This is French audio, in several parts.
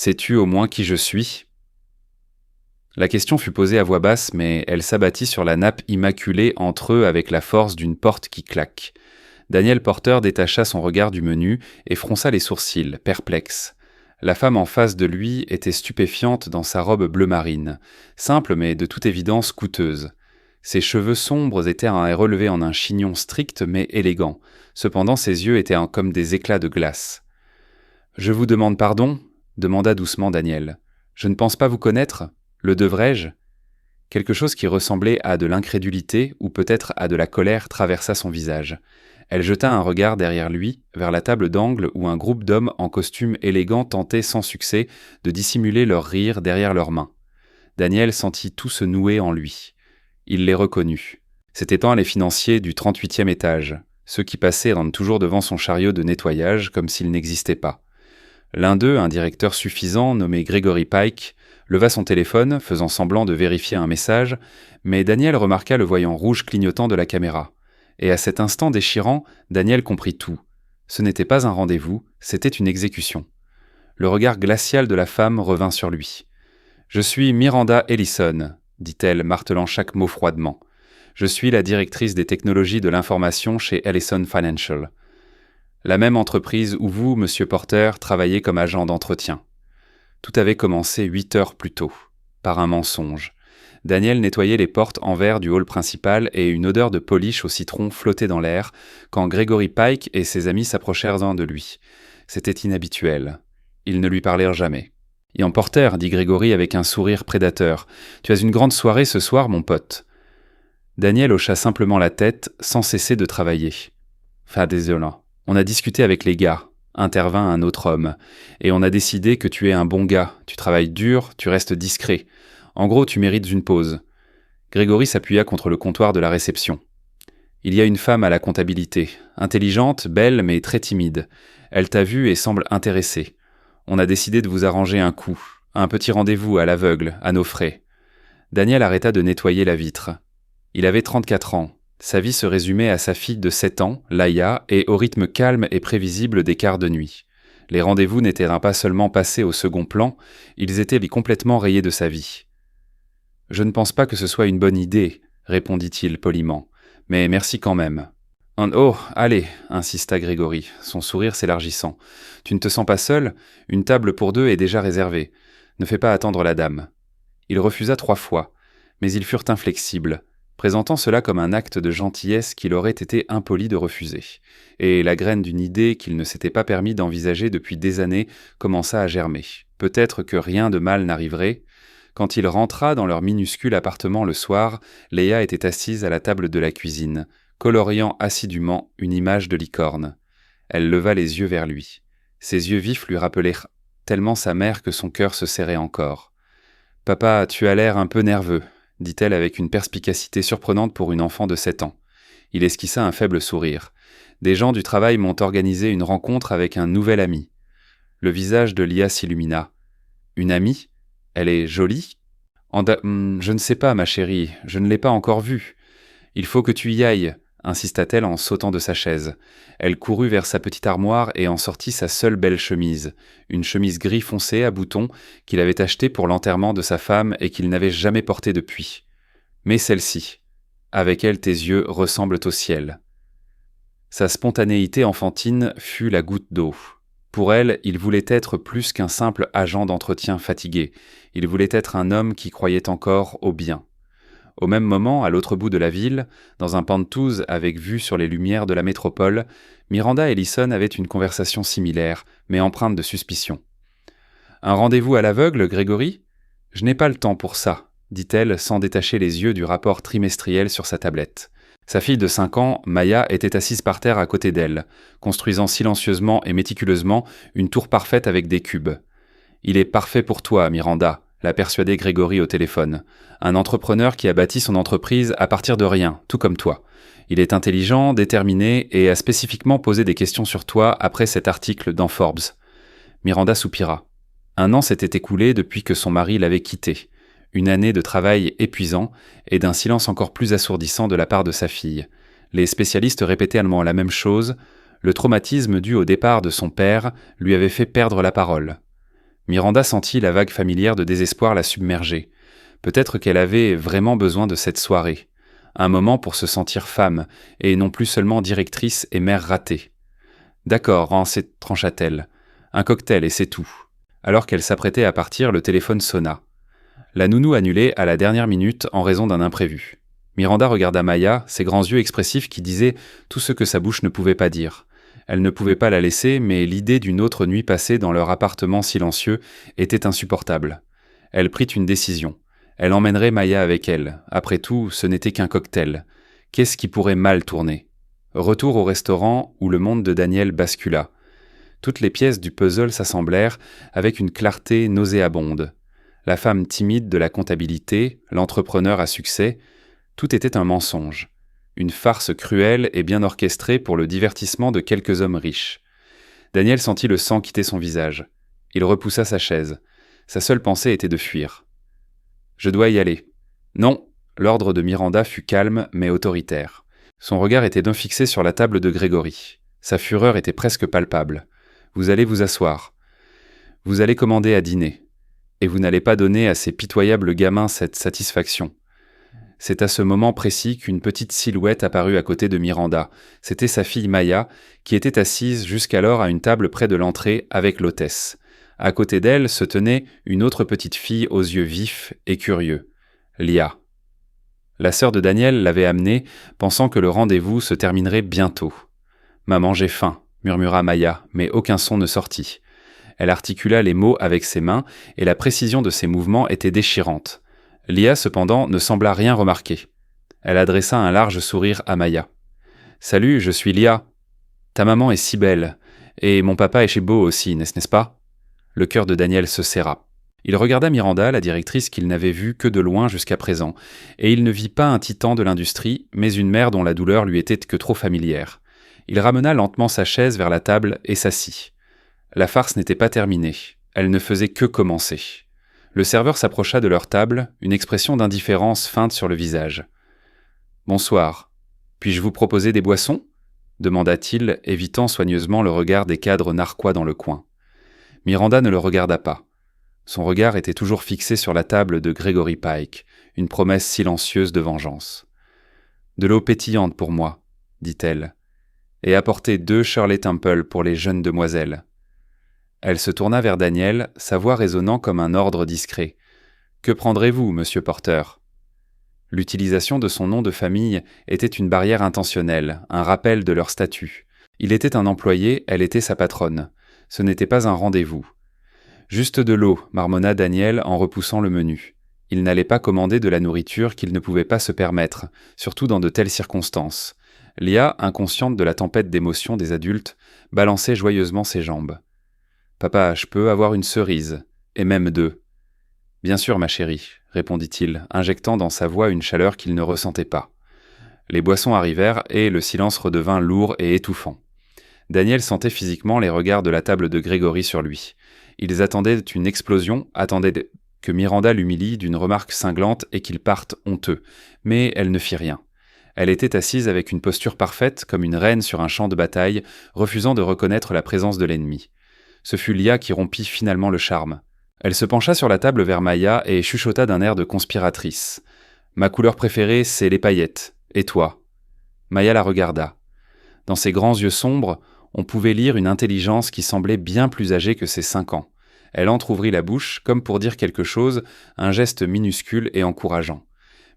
Sais-tu au moins qui je suis ? La question fut posée à voix basse, mais elle s'abattit sur la nappe immaculée entre eux avec la force d'une porte qui claque. Daniel Porter détacha son regard du menu et fronça les sourcils, perplexe. La femme en face de lui était stupéfiante dans sa robe bleu marine, simple mais de toute évidence coûteuse. Ses cheveux sombres étaient relevés en un chignon strict mais élégant. Cependant ses yeux étaient comme des éclats de glace. « Je vous demande pardon ?» demanda doucement Daniel. « Je ne pense pas vous connaître ? Le devrais-je » Quelque chose qui ressemblait à de l'incrédulité ou peut-être à de la colère traversa son visage. Elle jeta un regard derrière lui, vers la table d'angle où un groupe d'hommes en costume élégant tentait sans succès de dissimuler leur rire derrière leurs mains. Daniel sentit tout se nouer en lui. Il les reconnut. C'étaient les financiers du 38e étage, ceux qui passaient rendent toujours devant son chariot de nettoyage comme s'il n'existait pas. L'un d'eux, un directeur suffisant nommé Gregory Pike, leva son téléphone, faisant semblant de vérifier un message, mais Daniel remarqua le voyant rouge clignotant de la caméra. Et à cet instant déchirant, Daniel comprit tout. Ce n'était pas un rendez-vous, c'était une exécution. Le regard glacial de la femme revint sur lui. « Je suis Miranda Ellison », dit-elle, martelant chaque mot froidement. « Je suis la directrice des technologies de l'information chez Ellison Financial. La même entreprise où vous, monsieur Porter, travaillez comme agent d'entretien. » Tout avait commencé 8 heures plus tôt, par un mensonge. Daniel nettoyait les portes en verre du hall principal et une odeur de polish au citron flottait dans l'air quand Gregory Pike et ses amis s'approchèrent de lui. C'était inhabituel. Ils ne lui parlèrent jamais. « Ian Porter, dit Gregory avec un sourire prédateur, tu as une grande soirée ce soir, mon pote. » Daniel hocha simplement la tête, sans cesser de travailler. « Enfin, désolant. On a discuté avec les gars. » Intervint un autre homme. « Et on a décidé que tu es un bon gars. Tu travailles dur, tu restes discret. En gros, tu mérites une pause. » Grégory s'appuya contre le comptoir de la réception. « Il y a une femme à la comptabilité. Intelligente, belle, mais très timide. Elle t'a vu et semble intéressée. On a décidé de vous arranger un coup. Un petit rendez-vous à l'aveugle, à nos frais. » Daniel arrêta de nettoyer la vitre. Il avait 34 ans. Sa vie se résumait à sa fille de 7 ans, Laïa, et au rythme calme et prévisible des quarts de nuit. Les rendez-vous n'étaient pas seulement passés au second plan, ils étaient complètement rayés de sa vie. « Je ne pense pas que ce soit une bonne idée, » répondit-il poliment, « mais merci quand même. »« Oh, allez, » insista Grégory, son sourire s'élargissant. « Tu ne te sens pas seul ? Une table pour 2 est déjà réservée. Ne fais pas attendre la dame. » Il refusa 3 fois, mais ils furent inflexibles, présentant cela comme un acte de gentillesse qu'il aurait été impoli de refuser. Et la graine d'une idée qu'il ne s'était pas permis d'envisager depuis des années commença à germer. Peut-être que rien de mal n'arriverait. Quand il rentra dans leur minuscule appartement le soir, Léa était assise à la table de la cuisine, coloriant assidûment une image de licorne. Elle leva les yeux vers lui. Ses yeux vifs lui rappelèrent tellement sa mère que son cœur se serrait encore. « Papa, tu as l'air un peu nerveux », dit-elle avec une perspicacité surprenante pour une enfant de 7 ans. Il esquissa un faible sourire. « Des gens du travail m'ont organisé une rencontre avec un nouvel ami. » Le visage de Lia s'illumina. « Une amie ? Elle est jolie ? » Je ne sais pas, ma chérie, je ne l'ai pas encore vue. »« Il faut que tu y ailles, » insista-t-elle en sautant de sa chaise. Elle courut vers sa petite armoire et en sortit sa seule belle chemise, une chemise gris foncé à boutons qu'il avait achetée pour l'enterrement de sa femme et qu'il n'avait jamais portée depuis. Mais celle-ci, avec elle tes yeux ressemblent au ciel. Sa spontanéité enfantine fut la goutte d'eau. Pour elle, il voulait être plus qu'un simple agent d'entretien fatigué. Il voulait être un homme qui croyait encore au bien. Au même moment, à l'autre bout de la ville, dans un penthouse avec vue sur les lumières de la métropole, Miranda Ellison avait une conversation similaire, mais empreinte de suspicion. « Un rendez-vous à l'aveugle, Grégory ? Je n'ai pas le temps pour ça, » dit-elle sans détacher les yeux du rapport trimestriel sur sa tablette. Sa fille de 5 ans, Maya, était assise par terre à côté d'elle, construisant silencieusement et méticuleusement une tour parfaite avec des cubes. « Il est parfait pour toi, Miranda », l'a persuadé Grégory au téléphone. Un entrepreneur qui a bâti son entreprise à partir de rien, tout comme toi. Il est intelligent, déterminé et a spécifiquement posé des questions sur toi après cet article dans Forbes. Miranda soupira. 1 an s'était écoulé depuis que son mari l'avait quittée. Une année de travail épuisant et d'un silence encore plus assourdissant de la part de sa fille. Les spécialistes répétaient allemand la même chose. Le traumatisme dû au départ de son père lui avait fait perdre la parole. Miranda sentit la vague familière de désespoir la submerger. Peut-être qu'elle avait vraiment besoin de cette soirée. Un moment pour se sentir femme, et non plus seulement directrice et mère ratée. D'accord, trancha-t-elle. Un cocktail et c'est tout. Alors qu'elle s'apprêtait à partir, le téléphone sonna. La nounou annulée à la dernière minute en raison d'un imprévu. Miranda regarda Maya, ses grands yeux expressifs qui disaient tout ce que sa bouche ne pouvait pas dire. Elle ne pouvait pas la laisser, mais l'idée d'une autre nuit passée dans leur appartement silencieux était insupportable. Elle prit une décision. Elle emmènerait Maya avec elle. Après tout, ce n'était qu'un cocktail. Qu'est-ce qui pourrait mal tourner ? Retour au restaurant où le monde de Daniel bascula. Toutes les pièces du puzzle s'assemblèrent avec une clarté nauséabonde. La femme timide de la comptabilité, l'entrepreneur à succès, tout était un mensonge. Une farce cruelle et bien orchestrée pour le divertissement de quelques hommes riches. Daniel sentit le sang quitter son visage. Il repoussa sa chaise. Sa seule pensée était de fuir. « Je dois y aller. » « Non !» L'ordre de Miranda fut calme mais autoritaire. Son regard était donc fixé sur la table de Grégory. Sa fureur était presque palpable. « Vous allez vous asseoir. Vous allez commander à dîner. Et vous n'allez pas donner à ces pitoyables gamins cette satisfaction. » C'est à ce moment précis qu'une petite silhouette apparut à côté de Miranda. C'était sa fille Maya, qui était assise jusqu'alors à une table près de l'entrée avec l'hôtesse. À côté d'elle se tenait une autre petite fille aux yeux vifs et curieux. Lia. La sœur de Daniel l'avait amenée, pensant que le rendez-vous se terminerait bientôt. « Maman, j'ai faim », murmura Maya, mais aucun son ne sortit. Elle articula les mots avec ses mains, et la précision de ses mouvements était déchirante. Lia, cependant, ne sembla rien remarquer. Elle adressa un large sourire à Maya. « Salut, je suis Lia. Ta maman est si belle, et mon papa est chez Beau aussi, n'est-ce pas ?» Le cœur de Daniel se serra. Il regarda Miranda, la directrice qu'il n'avait vue que de loin jusqu'à présent, et il ne vit pas un titan de l'industrie, mais une mère dont la douleur lui était que trop familière. Il ramena lentement sa chaise vers la table et s'assit. La farce n'était pas terminée. Elle ne faisait que commencer. Le serveur s'approcha de leur table, une expression d'indifférence feinte sur le visage. « Bonsoir. Puis-je vous proposer des boissons ?» demanda-t-il, évitant soigneusement le regard des cadres narquois dans le coin. Miranda ne le regarda pas. Son regard était toujours fixé sur la table de Gregory Pike, une promesse silencieuse de vengeance. « De l'eau pétillante pour moi, » dit-elle, « et apportez 2 Shirley Temple pour les jeunes demoiselles. » Elle se tourna vers Daniel, sa voix résonnant comme un ordre discret. « Que prendrez-vous, monsieur Porter ?» L'utilisation de son nom de famille était une barrière intentionnelle, un rappel de leur statut. Il était un employé, elle était sa patronne. Ce n'était pas un rendez-vous. Juste de l'eau, marmonna Daniel en repoussant le menu. Il n'allait pas commander de la nourriture qu'il ne pouvait pas se permettre, surtout dans de telles circonstances. Lia, inconsciente de la tempête d'émotions des adultes, balançait joyeusement ses jambes. « Papa, je peux avoir une cerise, et même 2. »« Bien sûr, ma chérie, » répondit-il, injectant dans sa voix une chaleur qu'il ne ressentait pas. Les boissons arrivèrent et le silence redevint lourd et étouffant. Daniel sentait physiquement les regards de la table de Grégory sur lui. Ils attendaient une explosion, attendaient que Miranda l'humilie d'une remarque cinglante et qu'il parte honteux. Mais elle ne fit rien. Elle était assise avec une posture parfaite, comme une reine sur un champ de bataille, refusant de reconnaître la présence de l'ennemi. Ce fut Lia qui rompit finalement le charme. Elle se pencha sur la table vers Maya et chuchota d'un air de conspiratrice. « Ma couleur préférée, c'est les paillettes. Et toi ?» Maya la regarda. Dans ses grands yeux sombres, on pouvait lire une intelligence qui semblait bien plus âgée que ses 5 ans. Elle entr'ouvrit la bouche, comme pour dire quelque chose, un geste minuscule et encourageant.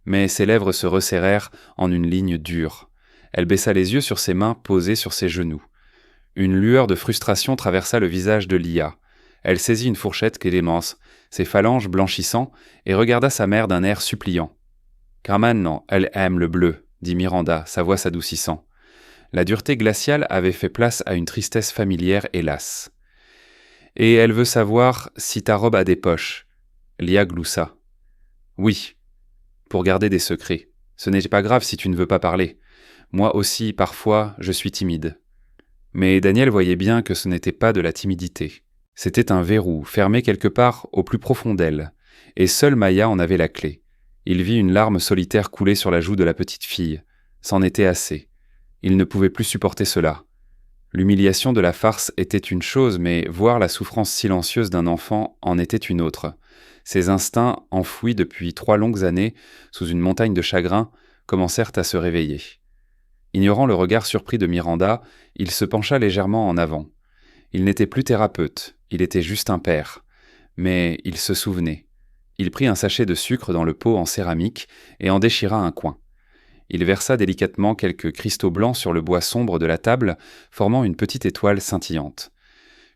Mais ses lèvres se resserrèrent en une ligne dure. Elle baissa les yeux sur ses mains posées sur ses genoux. Une lueur de frustration traversa le visage de Lia. Elle saisit une fourchette Clémence, ses phalanges blanchissant, et regarda sa mère d'un air suppliant. « Car maintenant, elle aime le bleu, » dit Miranda, sa voix s'adoucissant. La dureté glaciale avait fait place à une tristesse familière et lasse. « Et elle veut savoir si ta robe a des poches. » Lia gloussa. « Oui, pour garder des secrets. Ce n'est pas grave si tu ne veux pas parler. Moi aussi, parfois, je suis timide. » Mais Daniel voyait bien que ce n'était pas de la timidité. C'était un verrou, fermé quelque part au plus profond d'elle, et seule Maya en avait la clé. Il vit une larme solitaire couler sur la joue de la petite fille. C'en était assez. Il ne pouvait plus supporter cela. L'humiliation de la farce était une chose, mais voir la souffrance silencieuse d'un enfant en était une autre. Ses instincts, enfouis depuis 3 longues années, sous une montagne de chagrin, commencèrent à se réveiller. Ignorant le regard surpris de Miranda, il se pencha légèrement en avant. Il n'était plus thérapeute, il était juste un père. Mais il se souvenait. Il prit un sachet de sucre dans le pot en céramique et en déchira un coin. Il versa délicatement quelques cristaux blancs sur le bois sombre de la table, formant une petite étoile scintillante.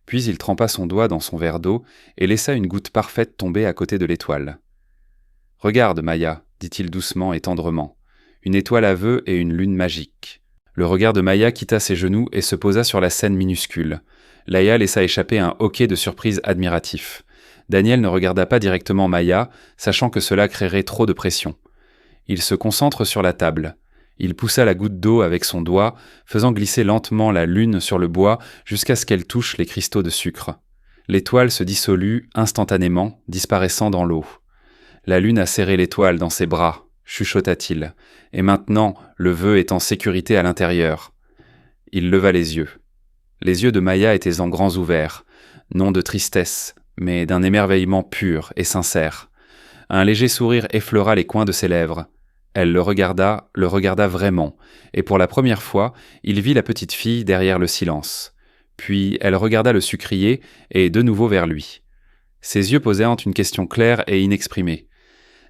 Puis il trempa son doigt dans son verre d'eau et laissa une goutte parfaite tomber à côté de l'étoile. « Regarde, Maya, dit-il doucement et tendrement. Une étoile à vœux et une lune magique. » Le regard de Maya quitta ses genoux et se posa sur la scène minuscule. Laïa laissa échapper un hoquet de surprise admiratif. Daniel ne regarda pas directement Maya, sachant que cela créerait trop de pression. Il se concentre sur la table. Il poussa la goutte d'eau avec son doigt, faisant glisser lentement la lune sur le bois jusqu'à ce qu'elle touche les cristaux de sucre. L'étoile se dissolut instantanément, disparaissant dans l'eau. La lune a serré l'étoile dans ses bras, chuchota-t-il, et maintenant le vœu est en sécurité à l'intérieur. Il leva les yeux. Les yeux de Maya étaient en grands ouverts, non de tristesse, mais d'un émerveillement pur et sincère. Un léger sourire effleura les coins de ses lèvres. Elle le regarda vraiment, et pour la première fois, il vit la petite fille derrière le silence. Puis elle regarda le sucrier, et de nouveau vers lui. Ses yeux posaient une question claire et inexprimée.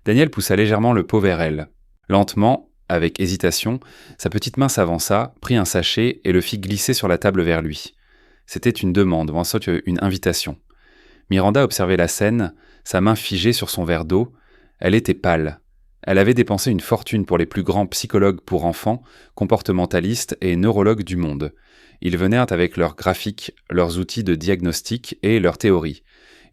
Daniel poussa légèrement le pot vers elle. Lentement, avec hésitation, sa petite main s'avança, prit un sachet et le fit glisser sur la table vers lui. C'était une demande, ou en sorte une invitation. Miranda observait la scène, sa main figée sur son verre d'eau. Elle était pâle. Elle avait dépensé une fortune pour les plus grands psychologues pour enfants, comportementalistes et neurologues du monde. Ils venaient avec leurs graphiques, leurs outils de diagnostic et leurs théories.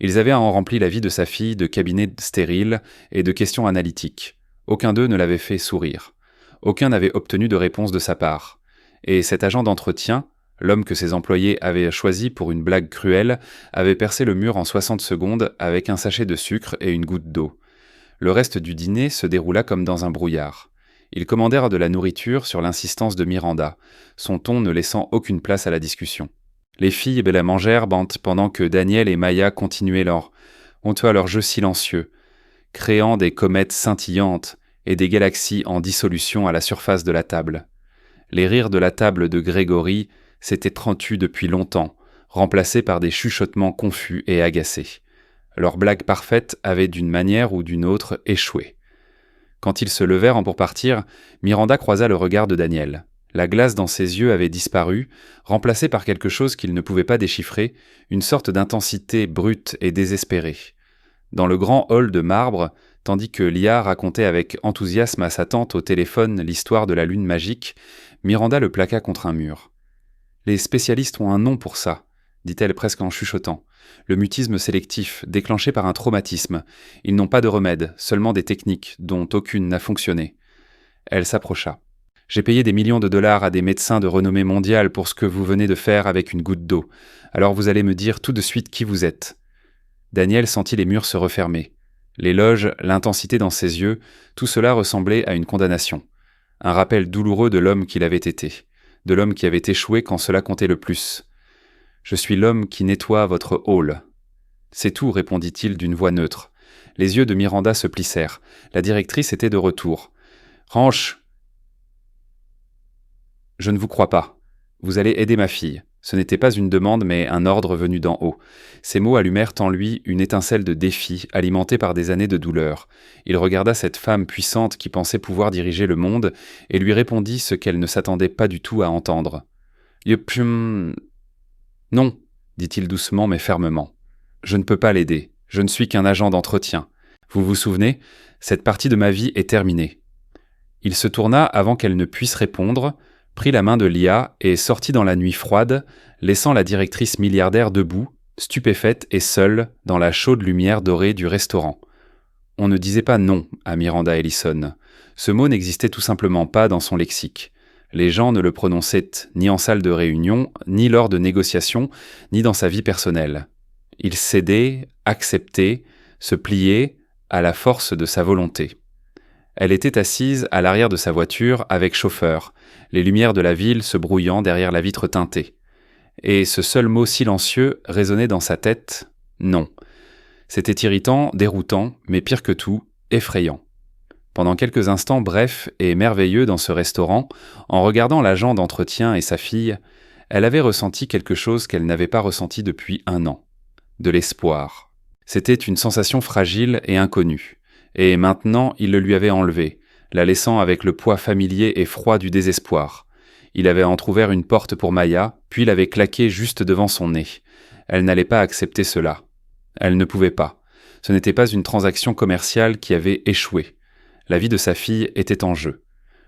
Ils avaient en rempli la vie de sa fille de cabinets stériles et de questions analytiques. Aucun d'eux ne l'avait fait sourire. Aucun n'avait obtenu de réponse de sa part. Et cet agent d'entretien, l'homme que ses employés avaient choisi pour une blague cruelle, avait percé le mur en 60 secondes avec un sachet de sucre et une goutte d'eau. Le reste du dîner se déroula comme dans un brouillard. Ils commandèrent de la nourriture sur l'insistance de Miranda, son ton ne laissant aucune place à la discussion. Les filles la mangèrent pendant que Daniel et Maya continuaient leur jeu silencieux, créant des comètes scintillantes et des galaxies en dissolution à la surface de la table. Les rires de la table de Grégory s'étaient tus depuis longtemps, remplacés par des chuchotements confus et agacés. Leurs blagues parfaites avaient d'une manière ou d'une autre échoué. Quand ils se levèrent pour partir, Miranda croisa le regard de Daniel. La glace dans ses yeux avait disparu, remplacée par quelque chose qu'il ne pouvait pas déchiffrer, une sorte d'intensité brute et désespérée. Dans le grand hall de marbre, tandis que Lia racontait avec enthousiasme à sa tante au téléphone l'histoire de la lune magique, Miranda le plaqua contre un mur. « Les spécialistes ont un nom pour ça », dit-elle presque en chuchotant. « Le mutisme sélectif, déclenché par un traumatisme. Ils n'ont pas de remède, seulement des techniques, dont aucune n'a fonctionné. » Elle s'approcha. « J'ai payé des millions de dollars à des médecins de renommée mondiale pour ce que vous venez de faire avec une goutte d'eau. Alors vous allez me dire tout de suite qui vous êtes. » Daniel sentit les murs se refermer. L'éloge, l'intensité dans ses yeux, tout cela ressemblait à une condamnation. Un rappel douloureux de l'homme qu'il avait été, de l'homme qui avait échoué quand cela comptait le plus. « Je suis l'homme qui nettoie votre hall. »« C'est tout, répondit-il d'une voix neutre. Les yeux de Miranda se plissèrent. La directrice était de retour. « Ranch !»« Je ne vous crois pas. Vous allez aider ma fille. » Ce n'était pas une demande, mais un ordre venu d'en haut. Ces mots allumèrent en lui une étincelle de défi, alimentée par des années de douleur. Il regarda cette femme puissante qui pensait pouvoir diriger le monde, et lui répondit ce qu'elle ne s'attendait pas du tout à entendre. « Non, dit-il doucement mais fermement. Je ne peux pas l'aider. Je ne suis qu'un agent d'entretien. Vous vous souvenez ? Cette partie de ma vie est terminée. » Il se tourna avant qu'elle ne puisse répondre, prit la main de Lia et sortit dans la nuit froide, laissant la directrice milliardaire debout, stupéfaite et seule, dans la chaude lumière dorée du restaurant. On ne disait pas non à Miranda Ellison. Ce mot n'existait tout simplement pas dans son lexique. Les gens ne le prononçaient ni en salle de réunion, ni lors de négociations, ni dans sa vie personnelle. Il cédait, acceptait, se pliait à la force de sa volonté. Elle était assise à l'arrière de sa voiture avec chauffeur, les lumières de la ville se brouillant derrière la vitre teintée. Et ce seul mot silencieux résonnait dans sa tête « non ». C'était irritant, déroutant, mais pire que tout, effrayant. Pendant quelques instants brefs et merveilleux dans ce restaurant, en regardant l'agent d'entretien et sa fille, elle avait ressenti quelque chose qu'elle n'avait pas ressenti depuis 1 an. De l'espoir. C'était une sensation fragile et inconnue. Et maintenant, il le lui avait enlevée, la laissant avec le poids familier et froid du désespoir. Il avait entrouvert une porte pour Maya, puis l'avait claquée juste devant son nez. Elle n'allait pas accepter cela. Elle ne pouvait pas. Ce n'était pas une transaction commerciale qui avait échoué. La vie de sa fille était en jeu.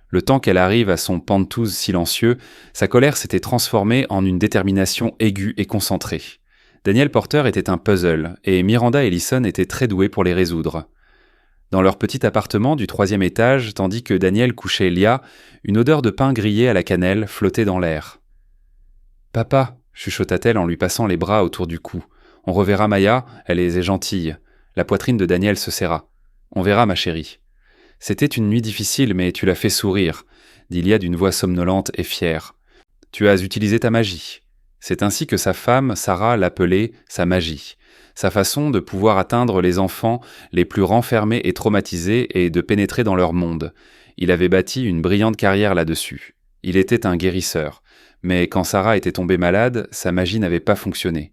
Le temps qu'elle arrive à son pantouse silencieux, sa colère s'était transformée en une détermination aiguë et concentrée. Daniel Porter était un puzzle, et Miranda Ellison était très douée pour les résoudre. Dans leur petit appartement du 3e étage, tandis que Daniel couchait Lia, une odeur de pain grillé à la cannelle flottait dans l'air. « Papa » chuchota-t-elle en lui passant les bras autour du cou. « On reverra Maya, elle est gentille. » La poitrine de Daniel se serra. « On verra, ma chérie. » « C'était une nuit difficile, mais tu l'as fait sourire, » dit Lia d'une voix somnolente et fière. « Tu as utilisé ta magie. » C'est ainsi que sa femme, Sarah, l'appelait sa magie. Sa façon de pouvoir atteindre les enfants les plus renfermés et traumatisés et de pénétrer dans leur monde. Il avait bâti une brillante carrière là-dessus. Il était un guérisseur. Mais quand Sarah était tombée malade, sa magie n'avait pas fonctionné.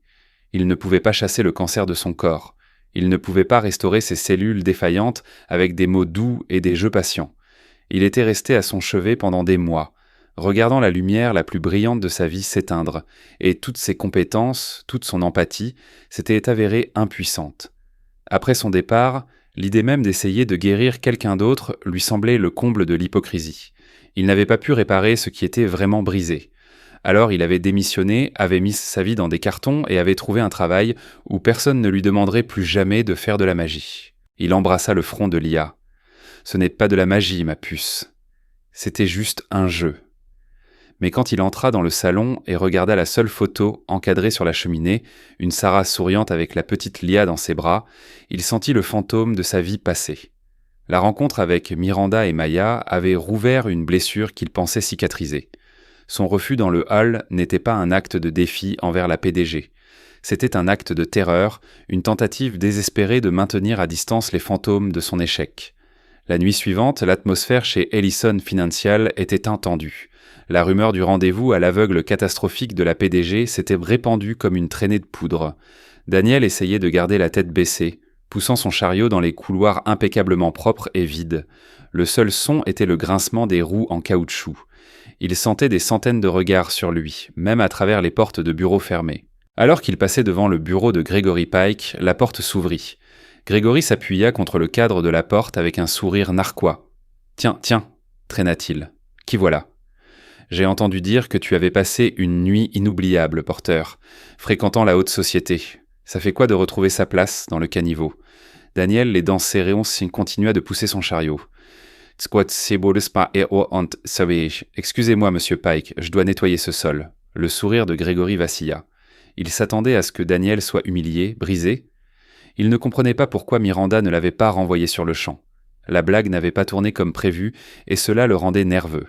Il ne pouvait pas chasser le cancer de son corps. Il ne pouvait pas restaurer ses cellules défaillantes avec des mots doux et des jeux patients. Il était resté à son chevet pendant des mois, regardant la lumière la plus brillante de sa vie s'éteindre, et toutes ses compétences, toute son empathie, s'étaient avérées impuissantes. Après son départ, l'idée même d'essayer de guérir quelqu'un d'autre lui semblait le comble de l'hypocrisie. Il n'avait pas pu réparer ce qui était vraiment brisé. Alors il avait démissionné, avait mis sa vie dans des cartons et avait trouvé un travail où personne ne lui demanderait plus jamais de faire de la magie. Il embrassa le front de Lia. « Ce n'est pas de la magie, ma puce. C'était juste un jeu. » Mais quand il entra dans le salon et regarda la seule photo encadrée sur la cheminée, une Sarah souriante avec la petite Lia dans ses bras, il sentit le fantôme de sa vie passée. La rencontre avec Miranda et Maya avait rouvert une blessure qu'il pensait cicatriser. Son refus dans le hall n'était pas un acte de défi envers la PDG. C'était un acte de terreur, une tentative désespérée de maintenir à distance les fantômes de son échec. La nuit suivante, l'atmosphère chez Ellison Financial était intendue. La rumeur du rendez-vous à l'aveugle catastrophique de la PDG s'était répandue comme une traînée de poudre. Daniel essayait de garder la tête baissée, poussant son chariot dans les couloirs impeccablement propres et vides. Le seul son était le grincement des roues en caoutchouc. Il sentait des centaines de regards sur lui, même à travers les portes de bureaux fermées. Alors qu'il passait devant le bureau de Gregory Pike, la porte s'ouvrit. Gregory s'appuya contre le cadre de la porte avec un sourire narquois. « Tiens, tiens » traîna-t-il. « Qui voilà ?»« J'ai entendu dire que tu avais passé une nuit inoubliable, Porter, fréquentant la haute société. Ça fait quoi de retrouver sa place dans le caniveau ?» Daniel, les dents serrées, continua de pousser son chariot. « Excusez-moi, monsieur Pike, je dois nettoyer ce sol. » Le sourire de Gregory vacilla. Il s'attendait à ce que Daniel soit humilié, brisé. Il ne comprenait pas pourquoi Miranda ne l'avait pas renvoyé sur le champ. La blague n'avait pas tourné comme prévu, et cela le rendait nerveux.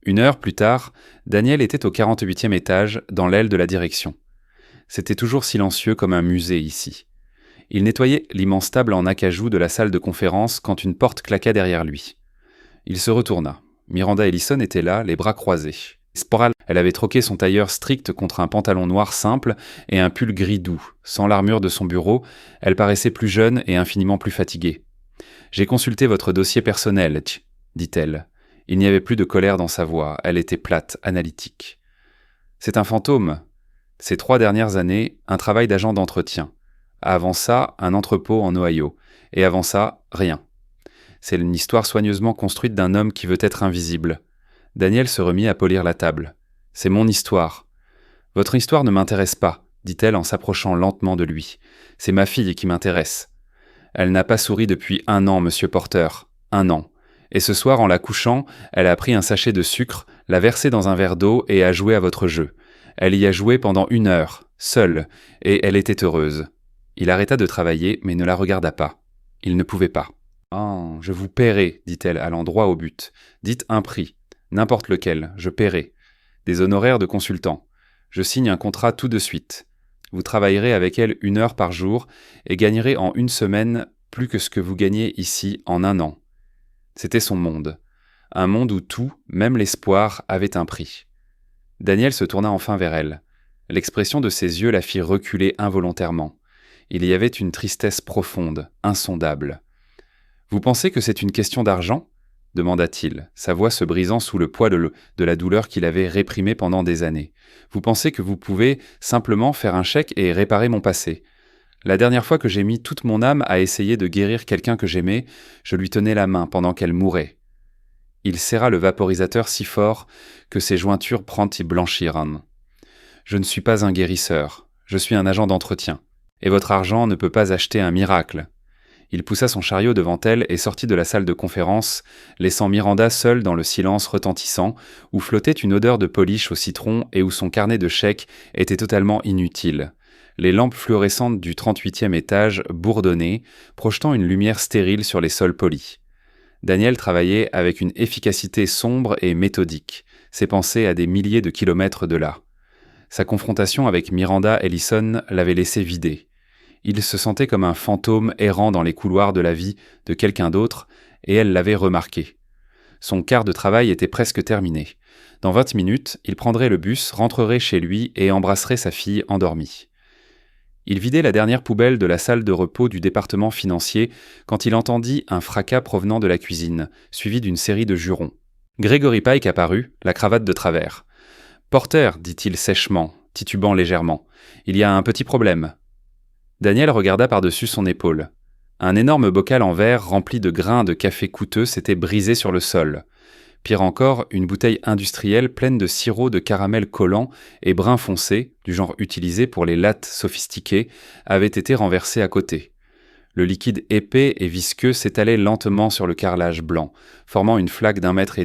1 heure plus tard, Daniel était au 48e étage, dans l'aile de la direction. C'était toujours silencieux comme un musée ici. Il nettoyait l'immense table en acajou de la salle de conférence quand une porte claqua derrière lui. Il se retourna. Miranda Ellison était là, les bras croisés. Elle avait troqué son tailleur strict contre un pantalon noir simple et un pull gris doux. Sans l'armure de son bureau, elle paraissait plus jeune et infiniment plus fatiguée. « J'ai consulté votre dossier personnel, dit-elle. Il n'y avait plus de colère dans sa voix, elle était plate, analytique. « C'est un fantôme. Ces 3 dernières années, un travail d'agent d'entretien. Avant ça, un entrepôt en Ohio. Et avant ça, rien. C'est une histoire soigneusement construite d'un homme qui veut être invisible. » Daniel se remit à polir la table. « C'est mon histoire. »« Votre histoire ne m'intéresse pas, » dit-elle en s'approchant lentement de lui. « C'est ma fille qui m'intéresse. » Elle n'a pas souri depuis 1 an, monsieur Porter. 1 an. Et ce soir, en la couchant, elle a pris un sachet de sucre, l'a versé dans un verre d'eau et a joué à votre jeu. Elle y a joué pendant 1 heure, seule, et elle était heureuse. Il arrêta de travailler, mais ne la regarda pas. Il ne pouvait pas. « Oh, je vous paierai, dit-elle, allant droit au but. Dites un prix. N'importe lequel, je paierai. Des honoraires de consultant. Je signe un contrat tout de suite. Vous travaillerez avec elle 1 heure par jour et gagnerez en 1 semaine plus que ce que vous gagnez ici en 1 an. » C'était son monde. Un monde où tout, même l'espoir, avait un prix. Daniel se tourna enfin vers elle. L'expression de ses yeux la fit reculer involontairement. Il y avait une tristesse profonde, insondable. « Vous pensez que c'est une question d'argent ?» demanda-t-il, sa voix se brisant sous le poids de la douleur qu'il avait réprimée pendant des années. « Vous pensez que vous pouvez simplement faire un chèque et réparer mon passé ? La dernière fois que j'ai mis toute mon âme à essayer de guérir quelqu'un que j'aimais, je lui tenais la main pendant qu'elle mourait. » Il serra le vaporisateur si fort que ses jointures y blanchirent. « Je ne suis pas un guérisseur, je suis un agent d'entretien. Et votre argent ne peut pas acheter un miracle. » Il poussa son chariot devant elle et sortit de la salle de conférence, laissant Miranda seule dans le silence retentissant, où flottait une odeur de polish au citron et où son carnet de chèques était totalement inutile. Les lampes fluorescentes du 38e étage bourdonnaient, projetant une lumière stérile sur les sols polis. Daniel travaillait avec une efficacité sombre et méthodique, ses pensées à des milliers de kilomètres de là. Sa confrontation avec Miranda Ellison l'avait laissé vider. Il se sentait comme un fantôme errant dans les couloirs de la vie de quelqu'un d'autre, et elle l'avait remarqué. Son quart de travail était presque terminé. Dans 20 minutes, il prendrait le bus, rentrerait chez lui et embrasserait sa fille endormie. Il vidait la dernière poubelle de la salle de repos du département financier quand il entendit un fracas provenant de la cuisine, suivi d'une série de jurons. Gregory Pike apparut, la cravate de travers. « Porter, dit-il sèchement, titubant légèrement, il y a un petit problème. » Daniel regarda par-dessus son épaule. Un énorme bocal en verre rempli de grains de café coûteux s'était brisé sur le sol. Pire encore, une bouteille industrielle pleine de sirop de caramel collant et brun foncé, du genre utilisé pour les lattes sophistiquées, avait été renversée à côté. Le liquide épais et visqueux s'étalait lentement sur le carrelage blanc, formant une flaque d'1,5 mètre,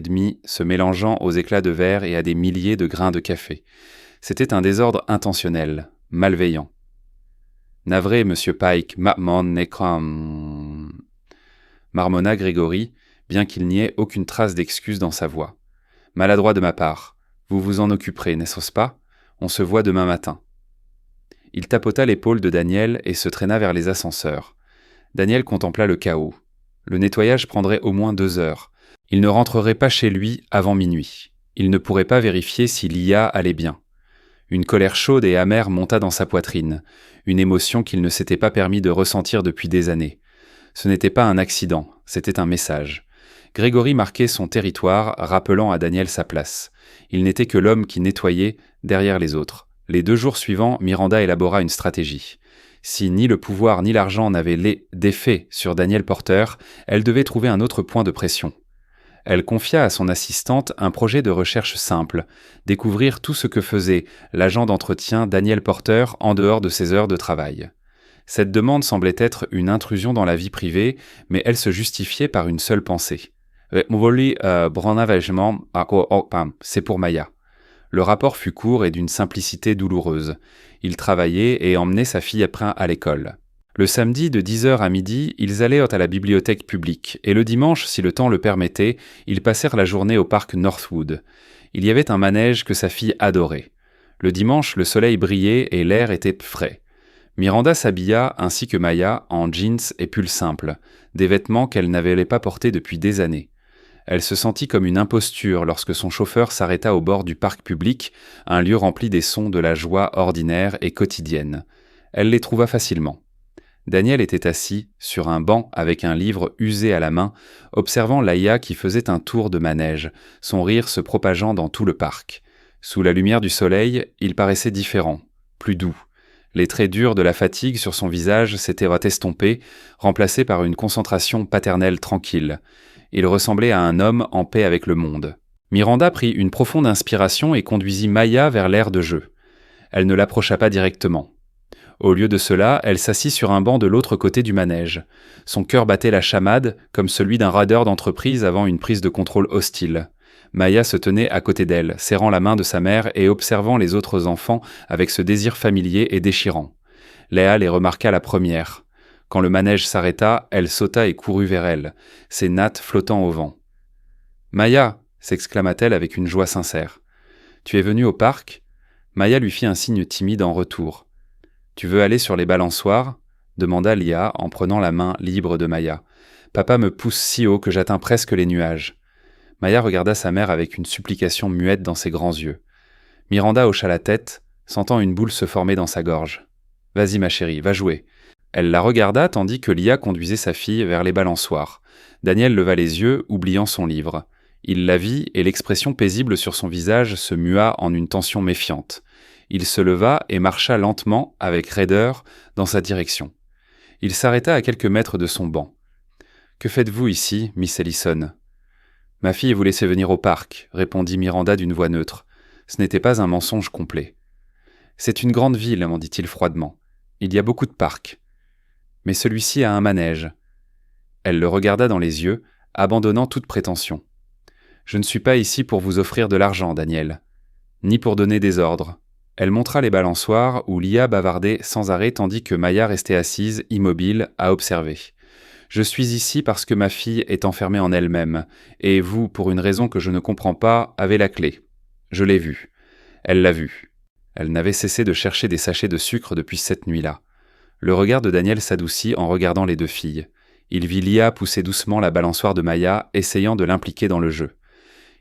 se mélangeant aux éclats de verre et à des milliers de grains de café. C'était un désordre intentionnel, malveillant. « Navré, monsieur Pike, marmonna Gregory, bien qu'il n'y ait aucune trace d'excuse dans sa voix. « Maladroit de ma part. Vous vous en occuperez, n'est-ce pas ? On se voit demain matin. » Il tapota l'épaule de Daniel et se traîna vers les ascenseurs. Daniel contempla le chaos. Le nettoyage prendrait au moins 2 heures. Il ne rentrerait pas chez lui avant minuit. Il ne pourrait pas vérifier si l'IA allait bien. Une colère chaude et amère monta dans sa poitrine, une émotion qu'il ne s'était pas permis de ressentir depuis des années. Ce n'était pas un accident, c'était un message. Gregory marquait son territoire, rappelant à Daniel sa place. Il n'était que l'homme qui nettoyait derrière les autres. Les 2 jours suivants, Miranda élabora une stratégie. Si ni le pouvoir ni l'argent n'avaient d'effet sur Daniel Porter, elle devait trouver un autre point de pression. Elle confia à son assistante un projet de recherche simple, découvrir tout ce que faisait l'agent d'entretien Daniel Porter en dehors de ses heures de travail. Cette demande semblait être une intrusion dans la vie privée, mais elle se justifiait par une seule pensée. C'est pour Maya. Le rapport fut court et d'une simplicité douloureuse. Il travaillait et emmenait sa fille après à l'école. Le samedi, de 10h à midi, ils allaient à la bibliothèque publique, et le dimanche, si le temps le permettait, ils passèrent la journée au parc Northwood. Il y avait un manège que sa fille adorait. Le dimanche, le soleil brillait et l'air était frais. Miranda s'habilla, ainsi que Maya, en jeans et pull simple, des vêtements qu'elle n'avait pas portés depuis des années. Elle se sentit comme une imposture lorsque son chauffeur s'arrêta au bord du parc public, un lieu rempli des sons de la joie ordinaire et quotidienne. Elle les trouva facilement. Daniel était assis sur un banc avec un livre usé à la main, observant Laïa qui faisait un tour de manège, son rire se propageant dans tout le parc. Sous la lumière du soleil, il paraissait différent, plus doux. Les traits durs de la fatigue sur son visage s'étaient estompés, remplacés par une concentration paternelle tranquille. Il ressemblait à un homme en paix avec le monde. Miranda prit une profonde inspiration et conduisit Maya vers l'aire de jeu. Elle ne l'approcha pas directement. Au lieu de cela, elle s'assit sur un banc de l'autre côté du manège. Son cœur battait la chamade, comme celui d'un raideur d'entreprise avant une prise de contrôle hostile. Maya se tenait à côté d'elle, serrant la main de sa mère et observant les autres enfants avec ce désir familier et déchirant. Léa les remarqua la première. Quand le manège s'arrêta, elle sauta et courut vers elle, ses nattes flottant au vent. « Maya !» s'exclama-t-elle avec une joie sincère. « Tu es venue au parc ? Maya lui fit un signe timide en retour. « Tu veux aller sur les balançoires ?» demanda Lia en prenant la main libre de Maya. « Papa me pousse si haut que j'atteins presque les nuages. » Maya regarda sa mère avec une supplication muette dans ses grands yeux. Miranda hocha la tête, sentant une boule se former dans sa gorge. « Vas-y ma chérie, va jouer. » Elle la regarda tandis que Lia conduisait sa fille vers les balançoires. Daniel leva les yeux, oubliant son livre. Il la vit et l'expression paisible sur son visage se mua en une tension méfiante. Il se leva et marcha lentement, avec raideur, dans sa direction. Il s'arrêta à quelques mètres de son banc. « Que faites-vous ici, Miss Ellison ?»« Ma fille vous laissait venir au parc, » répondit Miranda d'une voix neutre. Ce n'était pas un mensonge complet. « C'est une grande ville, » m'en dit-il froidement. « Il y a beaucoup de parcs. Mais celui-ci a un manège. » Elle le regarda dans les yeux, abandonnant toute prétention. « Je ne suis pas ici pour vous offrir de l'argent, Daniel, ni pour donner des ordres. » Elle montra les balançoires où Lia bavardait sans arrêt tandis que Maya restait assise, immobile, à observer. « Je suis ici parce que ma fille est enfermée en elle-même, et vous, pour une raison que je ne comprends pas, avez la clé. Je l'ai vue. Elle l'a vue. » Elle n'avait cessé de chercher des sachets de sucre depuis cette nuit-là. Le regard de Daniel s'adoucit en regardant les deux filles. Il vit Lia pousser doucement la balançoire de Maya, essayant de l'impliquer dans le jeu.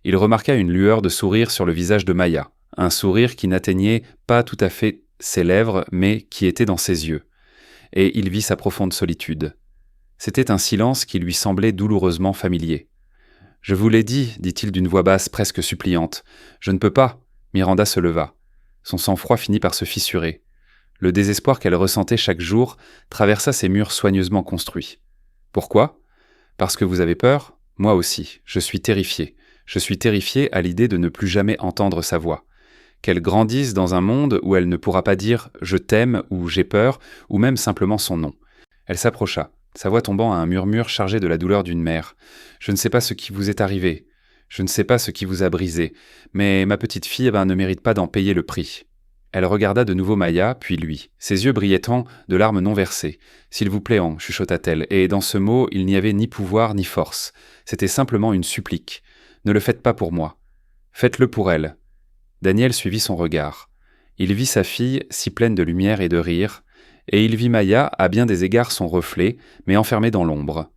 Il remarqua une lueur de sourire sur le visage de Maya, un sourire qui n'atteignait pas tout à fait ses lèvres, mais qui était dans ses yeux. Et il vit sa profonde solitude. C'était un silence qui lui semblait douloureusement familier. « Je vous l'ai dit, » dit-il d'une voix basse presque suppliante. « Je ne peux pas. » Miranda se leva. Son sang-froid finit par se fissurer. Le désespoir qu'elle ressentait chaque jour traversa ces murs soigneusement construits. « Pourquoi ? Parce que vous avez peur ? Moi aussi, je suis terrifié. Je suis terrifié à l'idée de ne plus jamais entendre sa voix. Qu'elle grandisse dans un monde où elle ne pourra pas dire « je t'aime » ou « j'ai peur » ou même simplement son nom. Elle s'approcha, sa voix tombant à un murmure chargé de la douleur d'une mère. « Je ne sais pas ce qui vous est arrivé. Je ne sais pas ce qui vous a brisé. Mais ma petite fille ne mérite pas d'en payer le prix. » Elle regarda de nouveau Maya, puis lui. Ses yeux brillaient tant de larmes non versées. « S'il vous plaît, chuchota-t-elle, et dans ce mot, il n'y avait ni pouvoir ni force. C'était simplement une supplique. Ne le faites pas pour moi. Faites-le pour elle. » Daniel suivit son regard. Il vit sa fille, si pleine de lumière et de rire, et il vit Maya, à bien des égards son reflet, mais enfermée dans l'ombre.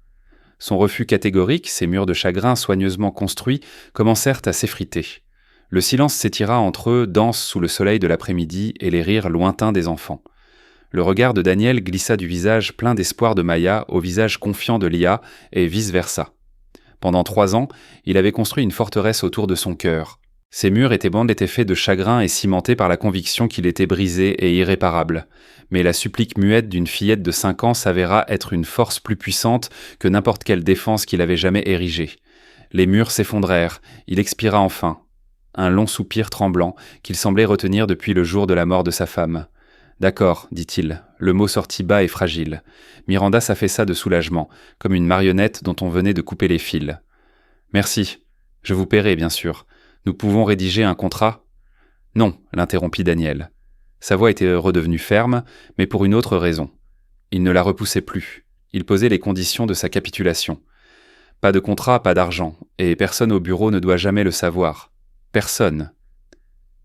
Son refus catégorique, ses murs de chagrin soigneusement construits, commencèrent à s'effriter. Le silence s'étira entre eux, dense sous le soleil de l'après-midi et les rires lointains des enfants. Le regard de Daniel glissa du visage plein d'espoir de Maya au visage confiant de Lia, et vice-versa. Pendant 3 ans, il avait construit une forteresse autour de son cœur. Ses murs étaient faits de chagrin et cimentés par la conviction qu'il était brisé et irréparable. Mais la supplique muette d'une fillette de 5 ans s'avéra être une force plus puissante que n'importe quelle défense qu'il avait jamais érigée. Les murs s'effondrèrent, il expira enfin. Un long soupir tremblant qu'il semblait retenir depuis le jour de la mort de sa femme. « D'accord, dit-il, le mot sortit bas et fragile. Miranda s'affaissa de soulagement, comme une marionnette dont on venait de couper les fils. « Merci, je vous paierai bien sûr. Nous pouvons rédiger un contrat ?»« Non, » l'interrompit Daniel. Sa voix était redevenue ferme, mais pour une autre raison. Il ne la repoussait plus. Il posait les conditions de sa capitulation. Pas de contrat, pas d'argent, et personne au bureau ne doit jamais le savoir. Personne.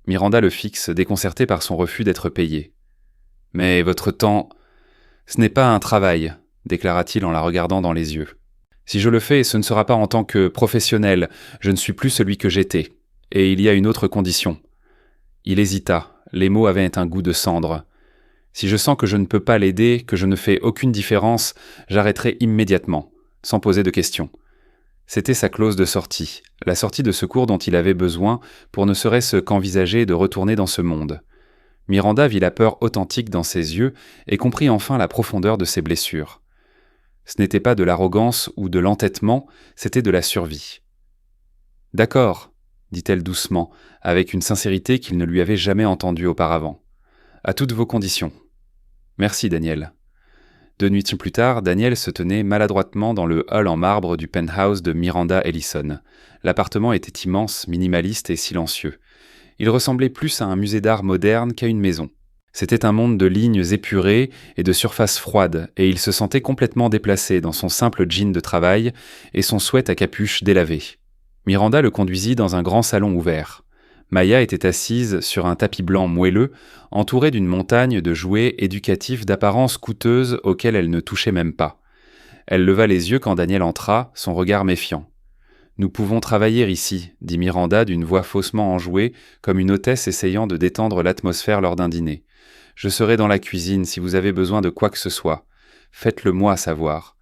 Miranda le fixe, déconcerté par son refus d'être payé. « Mais votre temps... »« Ce n'est pas un travail, » déclara-t-il en la regardant dans les yeux. « Si je le fais, ce ne sera pas en tant que professionnel. Je ne suis plus celui que j'étais. Et il y a une autre condition. » Il hésita. Les mots avaient un goût de cendre. « Si je sens que je ne peux pas l'aider, que je ne fais aucune différence, j'arrêterai immédiatement, sans poser de questions. » C'était sa clause de sortie, la sortie de secours dont il avait besoin pour ne serait-ce qu'envisager de retourner dans ce monde. Miranda vit la peur authentique dans ses yeux et comprit enfin la profondeur de ses blessures. Ce n'était pas de l'arrogance ou de l'entêtement, c'était de la survie. « D'accord, » dit-elle doucement, avec une sincérité qu'il ne lui avait jamais entendue auparavant. « À toutes vos conditions. »« Merci, Daniel. » 2 nuits plus tard, Daniel se tenait maladroitement dans le hall en marbre du penthouse de Miranda Ellison. L'appartement était immense, minimaliste et silencieux. Il ressemblait plus à un musée d'art moderne qu'à une maison. C'était un monde de lignes épurées et de surfaces froides, et il se sentait complètement déplacé dans son simple jean de travail et son sweat à capuche délavé. Miranda le conduisit dans un grand salon ouvert. Maya était assise sur un tapis blanc moelleux, entourée d'une montagne de jouets éducatifs d'apparence coûteuse auxquels elle ne touchait même pas. Elle leva les yeux quand Daniel entra, son regard méfiant. « Nous pouvons travailler ici », dit Miranda d'une voix faussement enjouée, comme une hôtesse essayant de détendre l'atmosphère lors d'un dîner. « Je serai dans la cuisine si vous avez besoin de quoi que ce soit. Faites-le moi savoir. »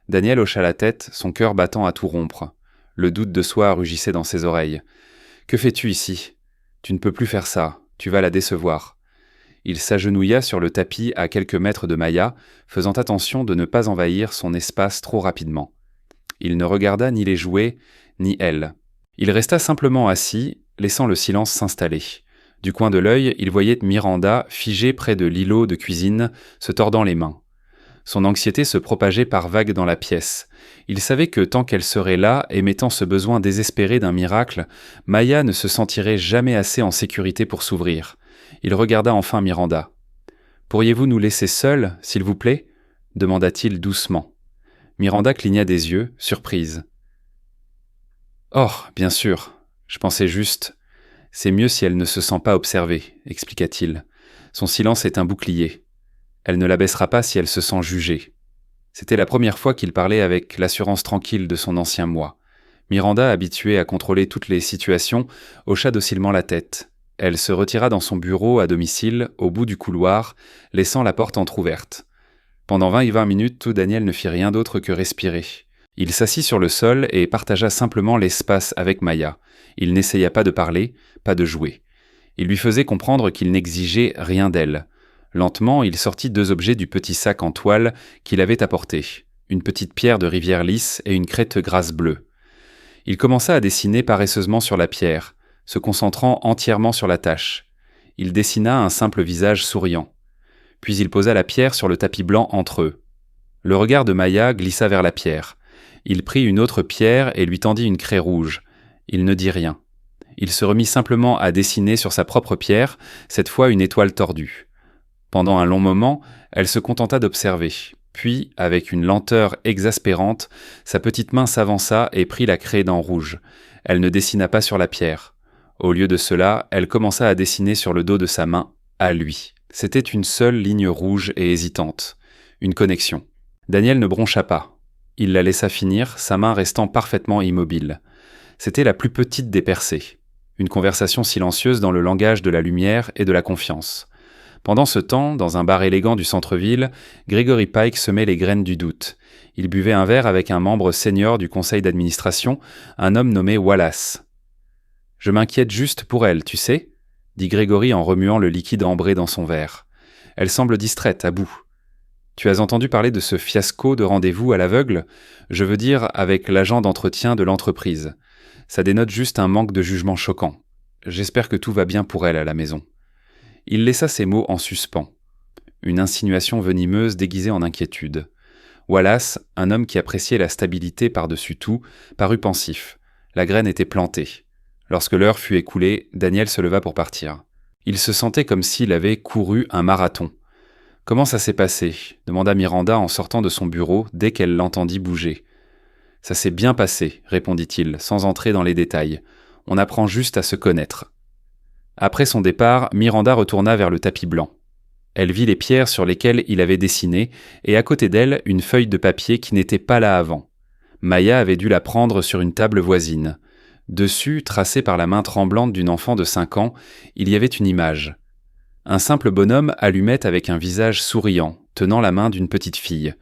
Daniel hocha la tête, son cœur battant à tout rompre. Le doute de soi rugissait dans ses oreilles. « Que fais-tu ici ? Tu ne peux plus faire ça, tu vas la décevoir. » Il s'agenouilla sur le tapis à quelques mètres de Maya, faisant attention de ne pas envahir son espace trop rapidement. Il ne regarda ni les jouets, ni elle. Il resta simplement assis, laissant le silence s'installer. Du coin de l'œil, il voyait Miranda figée près de l'îlot de cuisine, se tordant les mains. Son anxiété se propageait par vagues dans la pièce. Il savait que tant qu'elle serait là, émettant ce besoin désespéré d'un miracle, Maya ne se sentirait jamais assez en sécurité pour s'ouvrir. Il regarda enfin Miranda. « Pourriez-vous nous laisser seuls, s'il vous plaît » demanda-t-il doucement. Miranda cligna des yeux, surprise. « Oh, bien sûr, je pensais juste. C'est mieux si elle ne se sent pas observée, » expliqua-t-il. Son silence est un bouclier. Elle ne l'abaissera pas si elle se sent jugée. C'était la première fois qu'il parlait avec l'assurance tranquille de son ancien moi. Miranda, habituée à contrôler toutes les situations, hocha docilement la tête. Elle se retira dans son bureau à domicile, au bout du couloir, laissant la porte entr'ouverte. Pendant 20 minutes, Daniel ne fit rien d'autre que respirer. Il s'assit sur le sol et partagea simplement l'espace avec Maya. Il n'essaya pas de parler, pas de jouer. Il lui faisait comprendre qu'il n'exigeait rien d'elle. Lentement, il sortit 2 objets du petit sac en toile qu'il avait apporté, une petite pierre de rivière lisse et une crête grasse bleue. Il commença à dessiner paresseusement sur la pierre, se concentrant entièrement sur la tâche. Il dessina un simple visage souriant. Puis il posa la pierre sur le tapis blanc entre eux. Le regard de Maya glissa vers la pierre. Il prit une autre pierre et lui tendit une craie rouge. Il ne dit rien. Il se remit simplement à dessiner sur sa propre pierre, cette fois une étoile tordue. Pendant un long moment, elle se contenta d'observer. Puis, avec une lenteur exaspérante, sa petite main s'avança et prit la craie d'en rouge. Elle ne dessina pas sur la pierre. Au lieu de cela, elle commença à dessiner sur le dos de sa main, à lui. C'était une seule ligne rouge et hésitante. Une connexion. Daniel ne broncha pas. Il la laissa finir, sa main restant parfaitement immobile. C'était la plus petite des percées. Une conversation silencieuse dans le langage de la lumière et de la confiance. Pendant ce temps, dans un bar élégant du centre-ville, Gregory Pike semait les graines du doute. Il buvait un verre avec un membre senior du conseil d'administration, un homme nommé Wallace. « Je m'inquiète juste pour elle, tu sais ?» dit Gregory en remuant le liquide ambré dans son verre. « Elle semble distraite, à bout. Tu as entendu parler de ce fiasco de rendez-vous à l'aveugle ? Je veux dire avec l'agent d'entretien de l'entreprise. Ça dénote juste un manque de jugement choquant. J'espère que tout va bien pour elle à la maison. » Il laissa ces mots en suspens. Une insinuation venimeuse déguisée en inquiétude. Wallace, un homme qui appréciait la stabilité par-dessus tout, parut pensif. La graine était plantée. Lorsque l'heure fut écoulée, Daniel se leva pour partir. Il se sentait comme s'il avait couru un marathon. « Comment ça s'est passé ?» demanda Miranda en sortant de son bureau dès qu'elle l'entendit bouger. « Ça s'est bien passé », répondit-il, sans entrer dans les détails. « On apprend juste à se connaître. » Après son départ, Miranda retourna vers le tapis blanc. Elle vit les pierres sur lesquelles il avait dessiné, et à côté d'elle, une feuille de papier qui n'était pas là avant. Maya avait dû la prendre sur une table voisine. Dessus, tracée par la main tremblante d'une enfant de 5 ans, il y avait une image. Un simple bonhomme allumette avec un visage souriant, tenant la main d'une petite fille.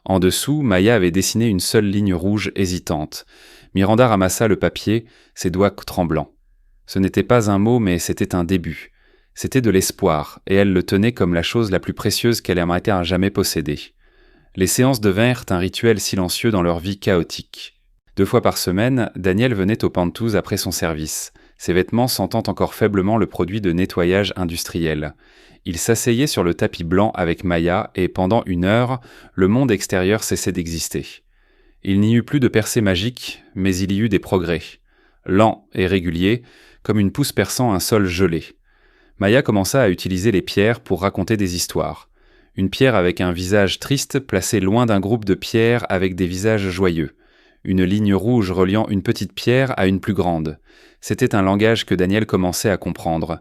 En dessous, Maya avait dessiné une seule ligne rouge hésitante. Miranda ramassa le papier, ses doigts tremblants. Ce n'était pas un mot, mais c'était un début. C'était de l'espoir, et elle le tenait comme la chose la plus précieuse qu'elle aimerait à jamais posséder. Les séances devinrent un rituel silencieux dans leur vie chaotique. 2 fois par semaine, Daniel venait au Pantouz après son service, ses vêtements sentant encore faiblement le produit de nettoyage industriel. Il s'asseyait sur le tapis blanc avec Maya, et pendant 1 heure, le monde extérieur cessait d'exister. Il n'y eut plus de percée magique, mais il y eut des progrès. Lents et réguliers, comme une pousse perçant un sol gelé. Maya commença à utiliser les pierres pour raconter des histoires. Une pierre avec un visage triste placée loin d'un groupe de pierres avec des visages joyeux. une ligne rouge reliant une petite pierre à une plus grande. C'était un langage que Daniel commençait à comprendre.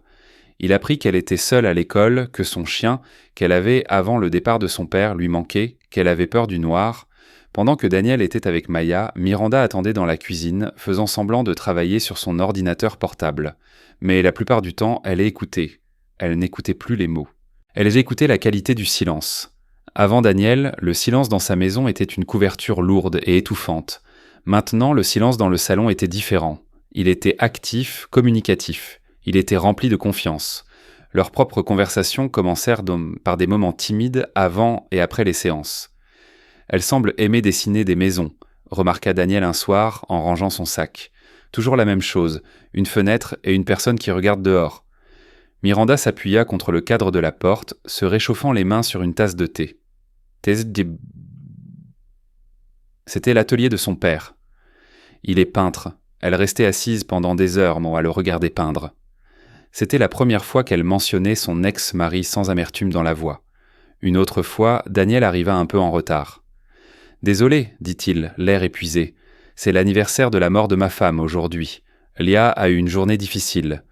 Il apprit qu'elle était seule à l'école, que son chien, qu'elle avait avant le départ de son père, lui manquait, qu'elle avait peur du noir. Pendant que Daniel était avec Maya, Miranda attendait dans la cuisine, faisant semblant de travailler sur son ordinateur portable. Mais la plupart du temps, elle écoutait. Elle n'écoutait plus les mots. Elle écoutait la qualité du silence. Avant Daniel, le silence dans sa maison était une couverture lourde et étouffante. Maintenant, le silence dans le salon était différent. Il était actif, communicatif. Il était rempli de confiance. Leurs propres conversations commencèrent par des moments timides avant et après les séances. Elle semble aimer dessiner des maisons, remarqua Daniel un soir en rangeant son sac. Toujours la même chose, une fenêtre et une personne qui regarde dehors. Miranda s'appuya contre le cadre de la porte, se réchauffant les mains sur une tasse de thé. C'était l'atelier de son père. Il est peintre. Elle restait assise pendant des heures à le regarder peindre. C'était la première fois qu'elle mentionnait son ex-mari sans amertume dans la voix. Une autre fois, Daniel arriva un peu en retard. « Désolé, dit-il, l'air épuisé. C'est l'anniversaire de la mort de ma femme aujourd'hui. Léa a eu une journée difficile. »«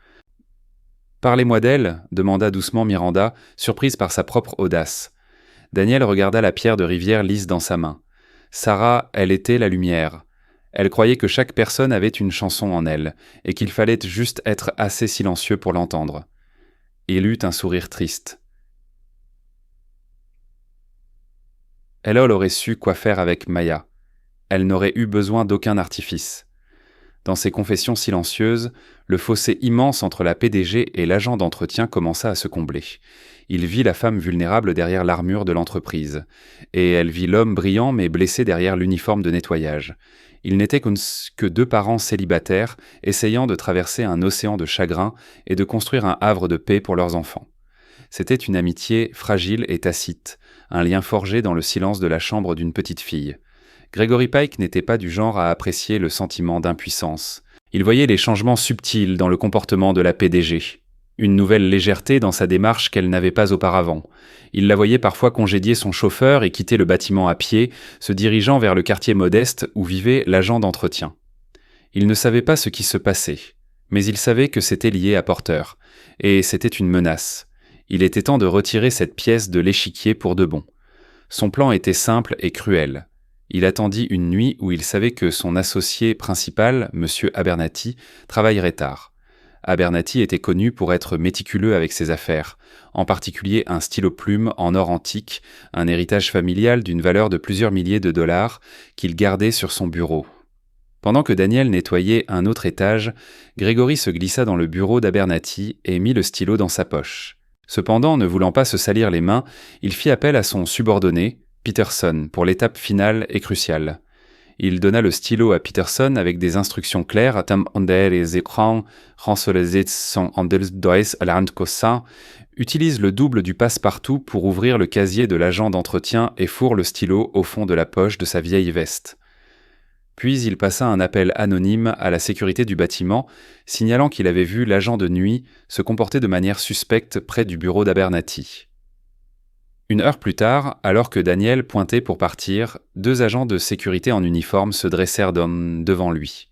Parlez-moi d'elle » demanda doucement Miranda, surprise par sa propre audace. Daniel regarda la pierre de rivière lisse dans sa main. Sarah, elle était la lumière. Elle croyait que chaque personne avait une chanson en elle, et qu'il fallait juste être assez silencieux pour l'entendre. Il eut un sourire triste. Elle aurait su quoi faire avec Maya. Elle n'aurait eu besoin d'aucun artifice. Dans ses confessions silencieuses, le fossé immense entre la PDG et l'agent d'entretien commença à se combler. Il vit la femme vulnérable derrière l'armure de l'entreprise, et elle vit l'homme brillant mais blessé derrière l'uniforme de nettoyage. Ils n'étaient que deux parents célibataires, essayant de traverser un océan de chagrin et de construire un havre de paix pour leurs enfants. C'était une amitié fragile et tacite, un lien forgé dans le silence de la chambre d'une petite fille. Gregory Pike n'était pas du genre à apprécier le sentiment d'impuissance. Il voyait les changements subtils dans le comportement de la PDG. Une nouvelle légèreté dans sa démarche qu'elle n'avait pas auparavant. Il la voyait parfois congédier son chauffeur et quitter le bâtiment à pied, se dirigeant vers le quartier modeste où vivait l'agent d'entretien. Il ne savait pas ce qui se passait, mais il savait que c'était lié à Porter, et c'était une menace. Il était temps de retirer cette pièce de l'échiquier pour de bon. Son plan était simple et cruel. Il attendit une nuit où il savait que son associé principal, M. Abernathy, travaillerait tard. Abernathy était connu pour être méticuleux avec ses affaires, en particulier un stylo-plume en or antique, un héritage familial d'une valeur de plusieurs milliers de dollars qu'il gardait sur son bureau. Pendant que Daniel nettoyait un autre étage, Gregory se glissa dans le bureau d'Abernathy et mit le stylo dans sa poche. Cependant, ne voulant pas se salir les mains, il fit appel à son subordonné, Peterson, pour l'étape finale et cruciale. Il donna le stylo à Peterson avec des instructions claires. Utilise le double du passe-partout pour ouvrir le casier de l'agent d'entretien et fourre le stylo au fond de la poche de sa vieille veste. Puis il passa un appel anonyme à la sécurité du bâtiment, signalant qu'il avait vu l'agent de nuit se comporter de manière suspecte près du bureau d'Abernathy. Une heure plus tard, alors que Daniel pointait pour partir, deux agents de sécurité en uniforme se dressèrent devant lui.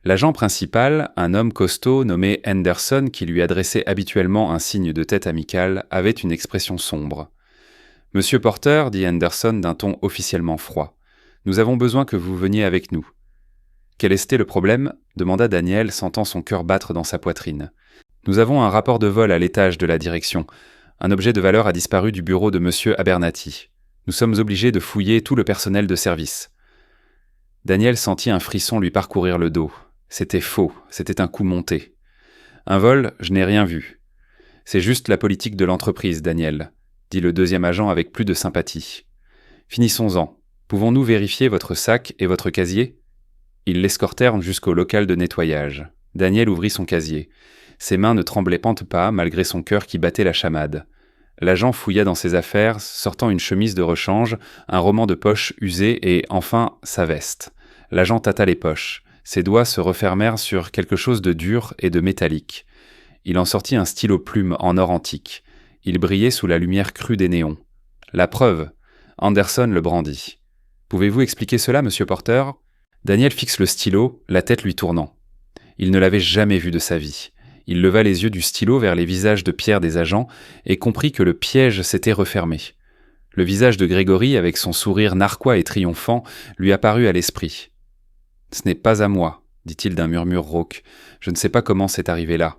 L'agent principal, un homme costaud nommé Henderson qui lui adressait habituellement un signe de tête amical, avait une expression sombre. « Monsieur Porter, dit Henderson d'un ton officiellement froid, nous avons besoin que vous veniez avec nous. »« Quel était le problème ?» demanda Daniel, sentant son cœur battre dans sa poitrine. « Nous avons un rapport de vol à l'étage de la direction. Un objet de valeur a disparu du bureau de M. Abernathy. Nous sommes obligés de fouiller tout le personnel de service. » Daniel sentit un frisson lui parcourir le dos. C'était faux, c'était un coup monté. « Un vol, je n'ai rien vu. C'est juste la politique de l'entreprise, Daniel, » dit le deuxième agent avec plus de sympathie. « Finissons-en. Pouvons-nous vérifier votre sac et votre casier ?» Ils l'escortèrent jusqu'au local de nettoyage. Daniel ouvrit son casier. Ses mains ne tremblaient pas malgré son cœur qui battait la chamade. L'agent fouilla dans ses affaires, sortant une chemise de rechange, un roman de poche usé et, enfin, sa veste. L'agent tâta les poches. Ses doigts se refermèrent sur quelque chose de dur et de métallique. Il en sortit un stylo-plume en or antique. Il brillait sous la lumière crue des néons. La preuve, Anderson le brandit. Pouvez-vous expliquer cela, monsieur Porter ? Daniel fixe le stylo, la tête lui tournant. Il ne l'avait jamais vu de sa vie. Il leva les yeux du stylo vers les visages de pierre des agents et comprit que le piège s'était refermé. Le visage de Grégory, avec son sourire narquois et triomphant, lui apparut à l'esprit. « Ce n'est pas à moi, dit-il d'un murmure rauque. Je ne sais pas comment c'est arrivé là. »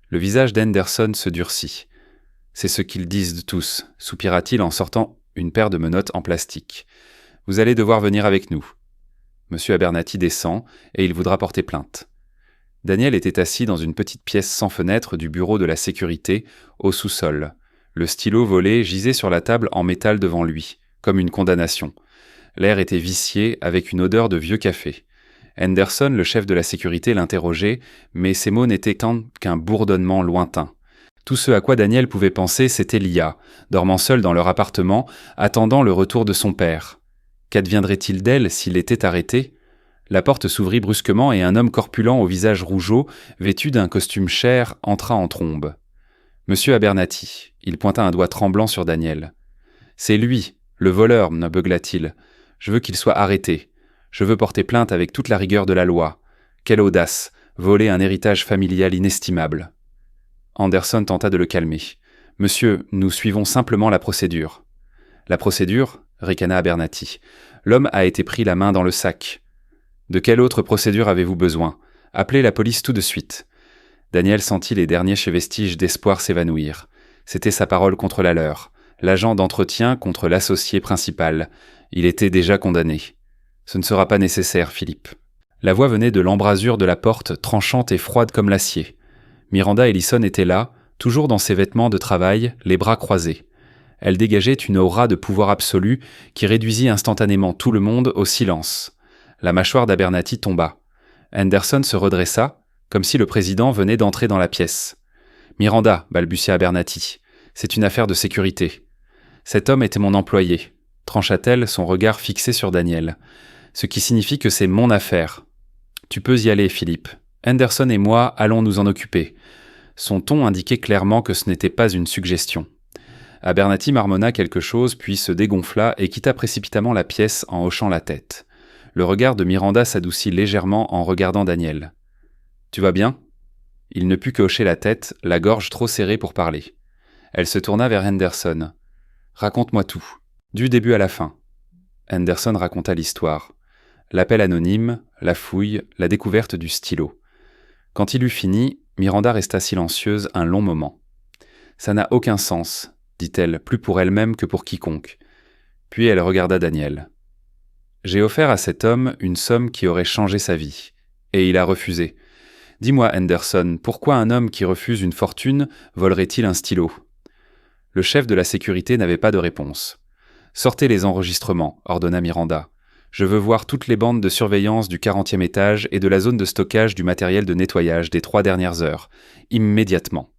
Le visage d'Henderson se durcit. « C'est ce qu'ils disent tous, soupira-t-il en sortant une paire de menottes en plastique. « Vous allez devoir venir avec nous. » Monsieur Abernathy descend et il voudra porter plainte. Daniel était assis dans une petite pièce sans fenêtre du bureau de la sécurité, au sous-sol. Le stylo volé gisait sur la table en métal devant lui, comme une condamnation. L'air était vicié, avec une odeur de vieux café. Henderson, le chef de la sécurité, l'interrogeait, mais ces mots n'étaient qu'un bourdonnement lointain. Tout ce à quoi Daniel pouvait penser, c'était Lia, dormant seule dans leur appartement, attendant le retour de son père. Qu'adviendrait-il d'elle s'il était arrêté ? La porte s'ouvrit brusquement et un homme corpulent au visage rougeau, vêtu d'un costume cher, entra en trombe. « Monsieur Abernathy », il pointa un doigt tremblant sur Daniel. « C'est lui, le voleur, me beugla-t-il. Je veux qu'il soit arrêté. Je veux porter plainte avec toute la rigueur de la loi. Quelle audace, voler un héritage familial inestimable. » Anderson tenta de le calmer. « Monsieur, nous suivons simplement la procédure. »« La procédure ?» ricana Abernathy. « L'homme a été pris la main dans le sac. » « De quelle autre procédure avez-vous besoin ? Appelez la police tout de suite. » Daniel sentit les derniers vestiges d'espoir s'évanouir. C'était sa parole contre la leur. L'agent d'entretien contre l'associé principal. Il était déjà condamné. « Ce ne sera pas nécessaire, Philippe. » La voix venait de l'embrasure de la porte, tranchante et froide comme l'acier. Miranda Ellison était là, toujours dans ses vêtements de travail, les bras croisés. Elle dégageait une aura de pouvoir absolu qui réduisit instantanément tout le monde au silence. La mâchoire d'Abernathy tomba. Henderson se redressa, comme si le président venait d'entrer dans la pièce. « Miranda, balbutia Abernathy, c'est une affaire de sécurité. Cet homme était mon employé, trancha-t-elle, son regard fixé sur Daniel. Ce qui signifie que c'est mon affaire. Tu peux y aller, Philippe. Henderson et moi allons nous en occuper. » Son ton indiquait clairement que ce n'était pas une suggestion. Abernathy marmonna quelque chose, puis se dégonfla et quitta précipitamment la pièce en hochant la tête. Le regard de Miranda s'adoucit légèrement en regardant Daniel. « Tu vas bien ?» Il ne put que hocher la tête, la gorge trop serrée pour parler. Elle se tourna vers Henderson. « Raconte-moi tout, du début à la fin. » Henderson raconta l'histoire. L'appel anonyme, la fouille, la découverte du stylo. Quand il eut fini, Miranda resta silencieuse un long moment. « Ça n'a aucun sens, » dit-elle, plus pour elle-même que pour quiconque. Puis elle regarda Daniel. « J'ai offert à cet homme une somme qui aurait changé sa vie. Et il a refusé. Dis-moi, Henderson, pourquoi un homme qui refuse une fortune volerait-il un stylo ?» Le chef de la sécurité n'avait pas de réponse. « Sortez les enregistrements, » ordonna Miranda. « Je veux voir toutes les bandes de surveillance du 40e étage et de la zone de stockage du matériel de nettoyage des 3 dernières heures. Immédiatement. »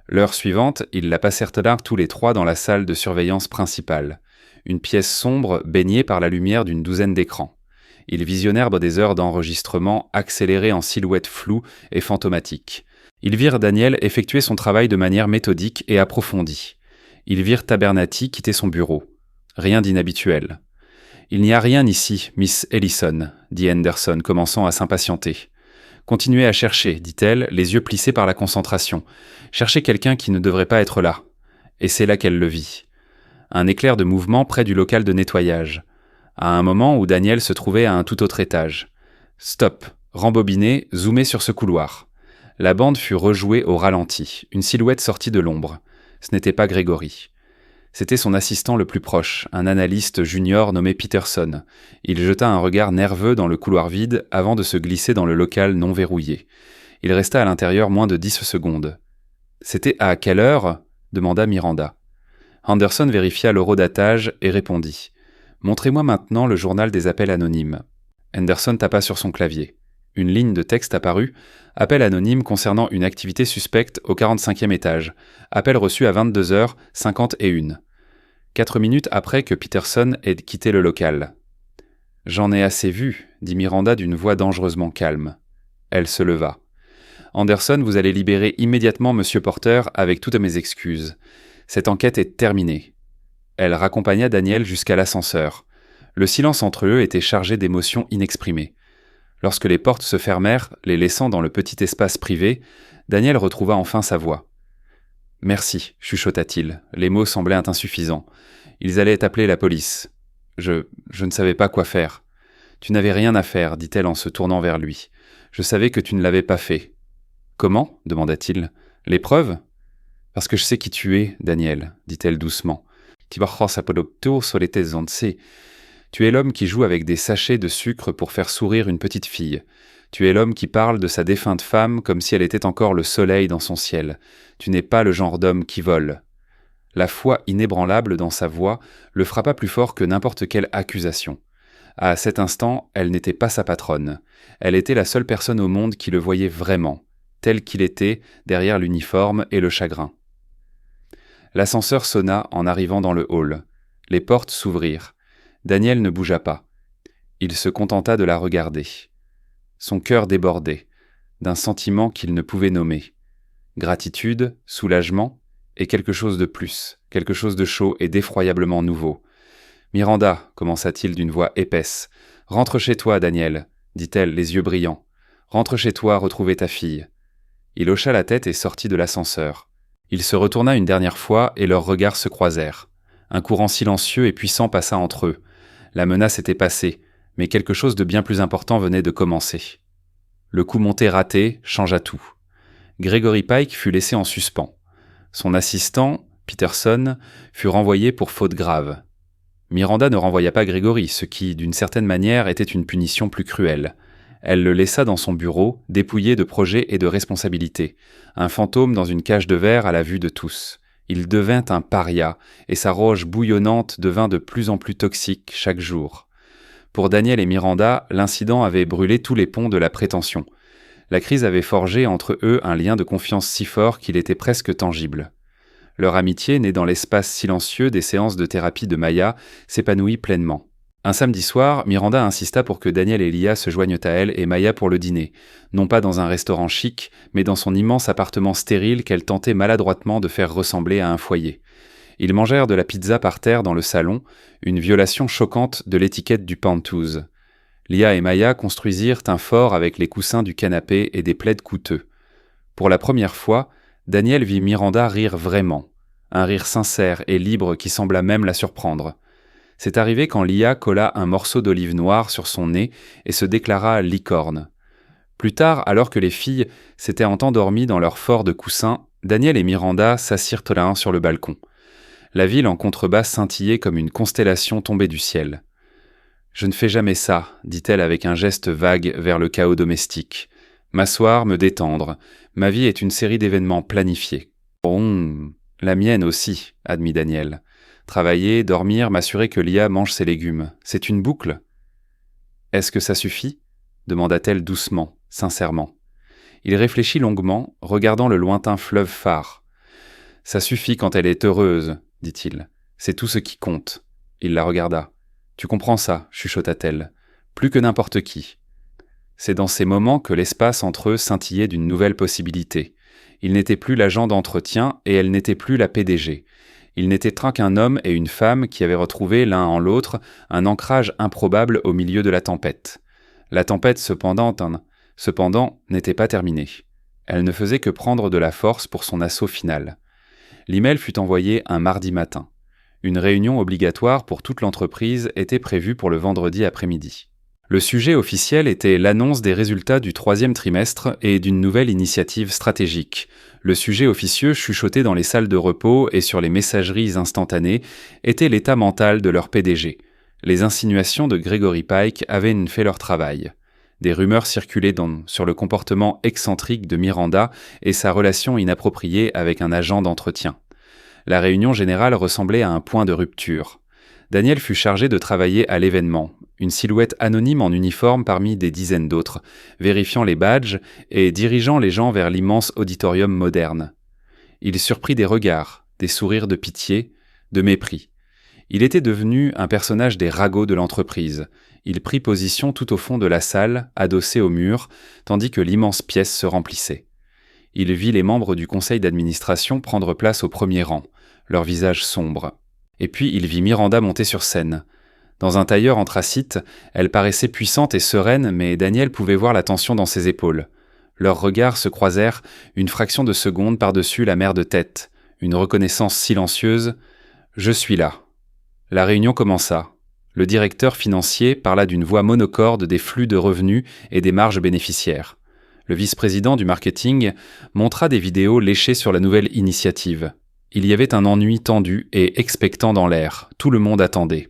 L'heure suivante, ils la passèrent là tous les 3 dans la salle de surveillance principale. Une pièce sombre baignée par la lumière d'une douzaine d'écrans. Ils visionnèrent des heures d'enregistrement accélérées en silhouettes floues et fantomatiques. Ils virent Daniel effectuer son travail de manière méthodique et approfondie. Ils virent Abernathy quitter son bureau. Rien d'inhabituel. « Il n'y a rien ici, Miss Ellison, » dit Henderson, commençant à s'impatienter. « Continuez à chercher, dit-elle, les yeux plissés par la concentration. Cherchez quelqu'un qui ne devrait pas être là. » Et c'est là qu'elle le vit. Un éclair de mouvement près du local de nettoyage. À un moment où Daniel se trouvait à un tout autre étage. Stop, rembobinez, zoomez sur ce couloir. La bande fut rejouée au ralenti. Une silhouette sortit de l'ombre. Ce n'était pas Grégory. C'était son assistant le plus proche, un analyste junior nommé Peterson. Il jeta un regard nerveux dans le couloir vide avant de se glisser dans le local non verrouillé. Il resta à l'intérieur moins de 10 secondes. « C'était à quelle heure ?» demanda Miranda. Henderson vérifia l'horodatage et répondit. « Montrez-moi maintenant le journal des appels anonymes. » Henderson tapa sur son clavier. Une ligne de texte apparut. « Appel anonyme concernant une activité suspecte au 45e étage. Appel reçu à 22h51. » 4 minutes après que Peterson ait quitté le local. « J'en ai assez vu, » dit Miranda d'une voix dangereusement calme. Elle se leva. « Anderson, vous allez libérer immédiatement Monsieur Porter avec toutes mes excuses. Cette enquête est terminée. » Elle raccompagna Daniel jusqu'à l'ascenseur. Le silence entre eux était chargé d'émotions inexprimées. Lorsque les portes se fermèrent, les laissant dans le petit espace privé, Daniel retrouva enfin sa voix. « Merci, chuchota-t-il. Les mots semblaient insuffisants. Ils allaient appeler la police. Je ne savais pas quoi faire. Tu n'avais rien à faire, dit-elle en se tournant vers lui. Je savais que tu ne l'avais pas fait. Comment ? Demanda-t-il. Les preuves ? Parce que je sais qui tu es, Daniel, dit-elle doucement. Tu es l'homme qui joue avec des sachets de sucre pour faire sourire une petite fille. Tu es l'homme qui parle de sa défunte femme comme si elle était encore le soleil dans son ciel. Tu n'es pas le genre d'homme qui vole. La foi inébranlable dans sa voix le frappa plus fort que n'importe quelle accusation. À cet instant, elle n'était pas sa patronne. Elle était la seule personne au monde qui le voyait vraiment, tel qu'il était, derrière l'uniforme et le chagrin. L'ascenseur sonna en arrivant dans le hall. Les portes s'ouvrirent. Daniel ne bougea pas. Il se contenta de la regarder. Son cœur débordait, d'un sentiment qu'il ne pouvait nommer. Gratitude, soulagement, et quelque chose de plus, quelque chose de chaud et d'effroyablement nouveau. « Miranda, commença-t-il d'une voix épaisse, rentre chez toi, Daniel, dit-elle, les yeux brillants. Rentre chez toi, retrouver ta fille. Il hocha la tête et sortit de l'ascenseur. Il se retourna une dernière fois et leurs regards se croisèrent. Un courant silencieux et puissant passa entre eux. La menace était passée, mais quelque chose de bien plus important venait de commencer. Le coup monté raté changea tout. Gregory Pike fut laissé en suspens. Son assistant, Peterson, fut renvoyé pour faute grave. Miranda ne renvoya pas Gregory, ce qui, d'une certaine manière, était une punition plus cruelle. Elle le laissa dans son bureau, dépouillé de projets et de responsabilités, un fantôme dans une cage de verre à la vue de tous. Il devint un paria, et sa roche bouillonnante devint de plus en plus toxique chaque jour. Pour Daniel et Miranda, l'incident avait brûlé tous les ponts de la prétention. La crise avait forgé entre eux un lien de confiance si fort qu'il était presque tangible. Leur amitié, née dans l'espace silencieux des séances de thérapie de Maya, s'épanouit pleinement. Un samedi soir, Miranda insista pour que Daniel et Lia se joignent à elle et Maya pour le dîner, non pas dans un restaurant chic, mais dans son immense appartement stérile qu'elle tentait maladroitement de faire ressembler à un foyer. Ils mangèrent de la pizza par terre dans le salon, une violation choquante de l'étiquette du pantouz. Lia et Maya construisirent un fort avec les coussins du canapé et des plaids coûteux. Pour la première fois, Daniel vit Miranda rire vraiment, un rire sincère et libre qui sembla même la surprendre. C'est arrivé quand Lia colla un morceau d'olive noire sur son nez et se déclara licorne. Plus tard, alors que les filles s'étaient endormies dans leur fort de coussins, Daniel et Miranda s'assirent l'un sur le balcon. La ville en contrebasse scintillait comme une constellation tombée du ciel. « Je ne fais jamais ça, dit-elle avec un geste vague vers le chaos domestique. M'asseoir, me détendre. Ma vie est une série d'événements planifiés. »« Bon, la mienne aussi, » admit Daniel. « Travailler, dormir, m'assurer que Lia mange ses légumes. C'est une boucle. »« Est-ce que ça suffit ?» demanda-t-elle doucement, sincèrement. Il réfléchit longuement, regardant le lointain fleuve phare. « Ça suffit quand elle est heureuse, » dit-il. « C'est tout ce qui compte. » Il la regarda. « Tu comprends ça, chuchota-t-elle. Plus que n'importe qui. » C'est dans ces moments que l'espace entre eux scintillait d'une nouvelle possibilité. Il n'était plus l'agent d'entretien et elle n'était plus la PDG. Il n'était qu'un homme et une femme qui avaient retrouvé l'un en l'autre un ancrage improbable au milieu de la tempête. La tempête, cependant, n'était pas terminée. Elle ne faisait que prendre de la force pour son assaut final. L'email fut envoyé un mardi matin. Une réunion obligatoire pour toute l'entreprise était prévue pour le vendredi après-midi. Le sujet officiel était l'annonce des résultats du 3e trimestre et d'une nouvelle initiative stratégique. Le sujet officieux chuchoté dans les salles de repos et sur les messageries instantanées était l'état mental de leur PDG. Les insinuations de Gregory Pike avaient fait leur travail. Des rumeurs circulaient sur le comportement excentrique de Miranda et sa relation inappropriée avec un agent d'entretien. La réunion générale ressemblait à un point de rupture. Daniel fut chargé de travailler à l'événement, une silhouette anonyme en uniforme parmi des dizaines d'autres, vérifiant les badges et dirigeant les gens vers l'immense auditorium moderne. Il surprit des regards, des sourires de pitié, de mépris. Il était devenu un personnage des ragots de l'entreprise. Il prit position tout au fond de la salle, adossé au mur, tandis que l'immense pièce se remplissait. Il vit les membres du conseil d'administration prendre place au premier rang, leurs visages sombres. Et puis il vit Miranda monter sur scène. Dans un tailleur anthracite, elle paraissait puissante et sereine, mais Daniel pouvait voir la tension dans ses épaules. Leurs regards se croisèrent une fraction de seconde par-dessus la mer de tête, une reconnaissance silencieuse. « Je suis là ». La réunion commença. Le directeur financier parla d'une voix monocorde des flux de revenus et des marges bénéficiaires. Le vice-président du marketing montra des vidéos léchées sur la nouvelle initiative. Il y avait un ennui tendu et expectant dans l'air. Tout le monde attendait.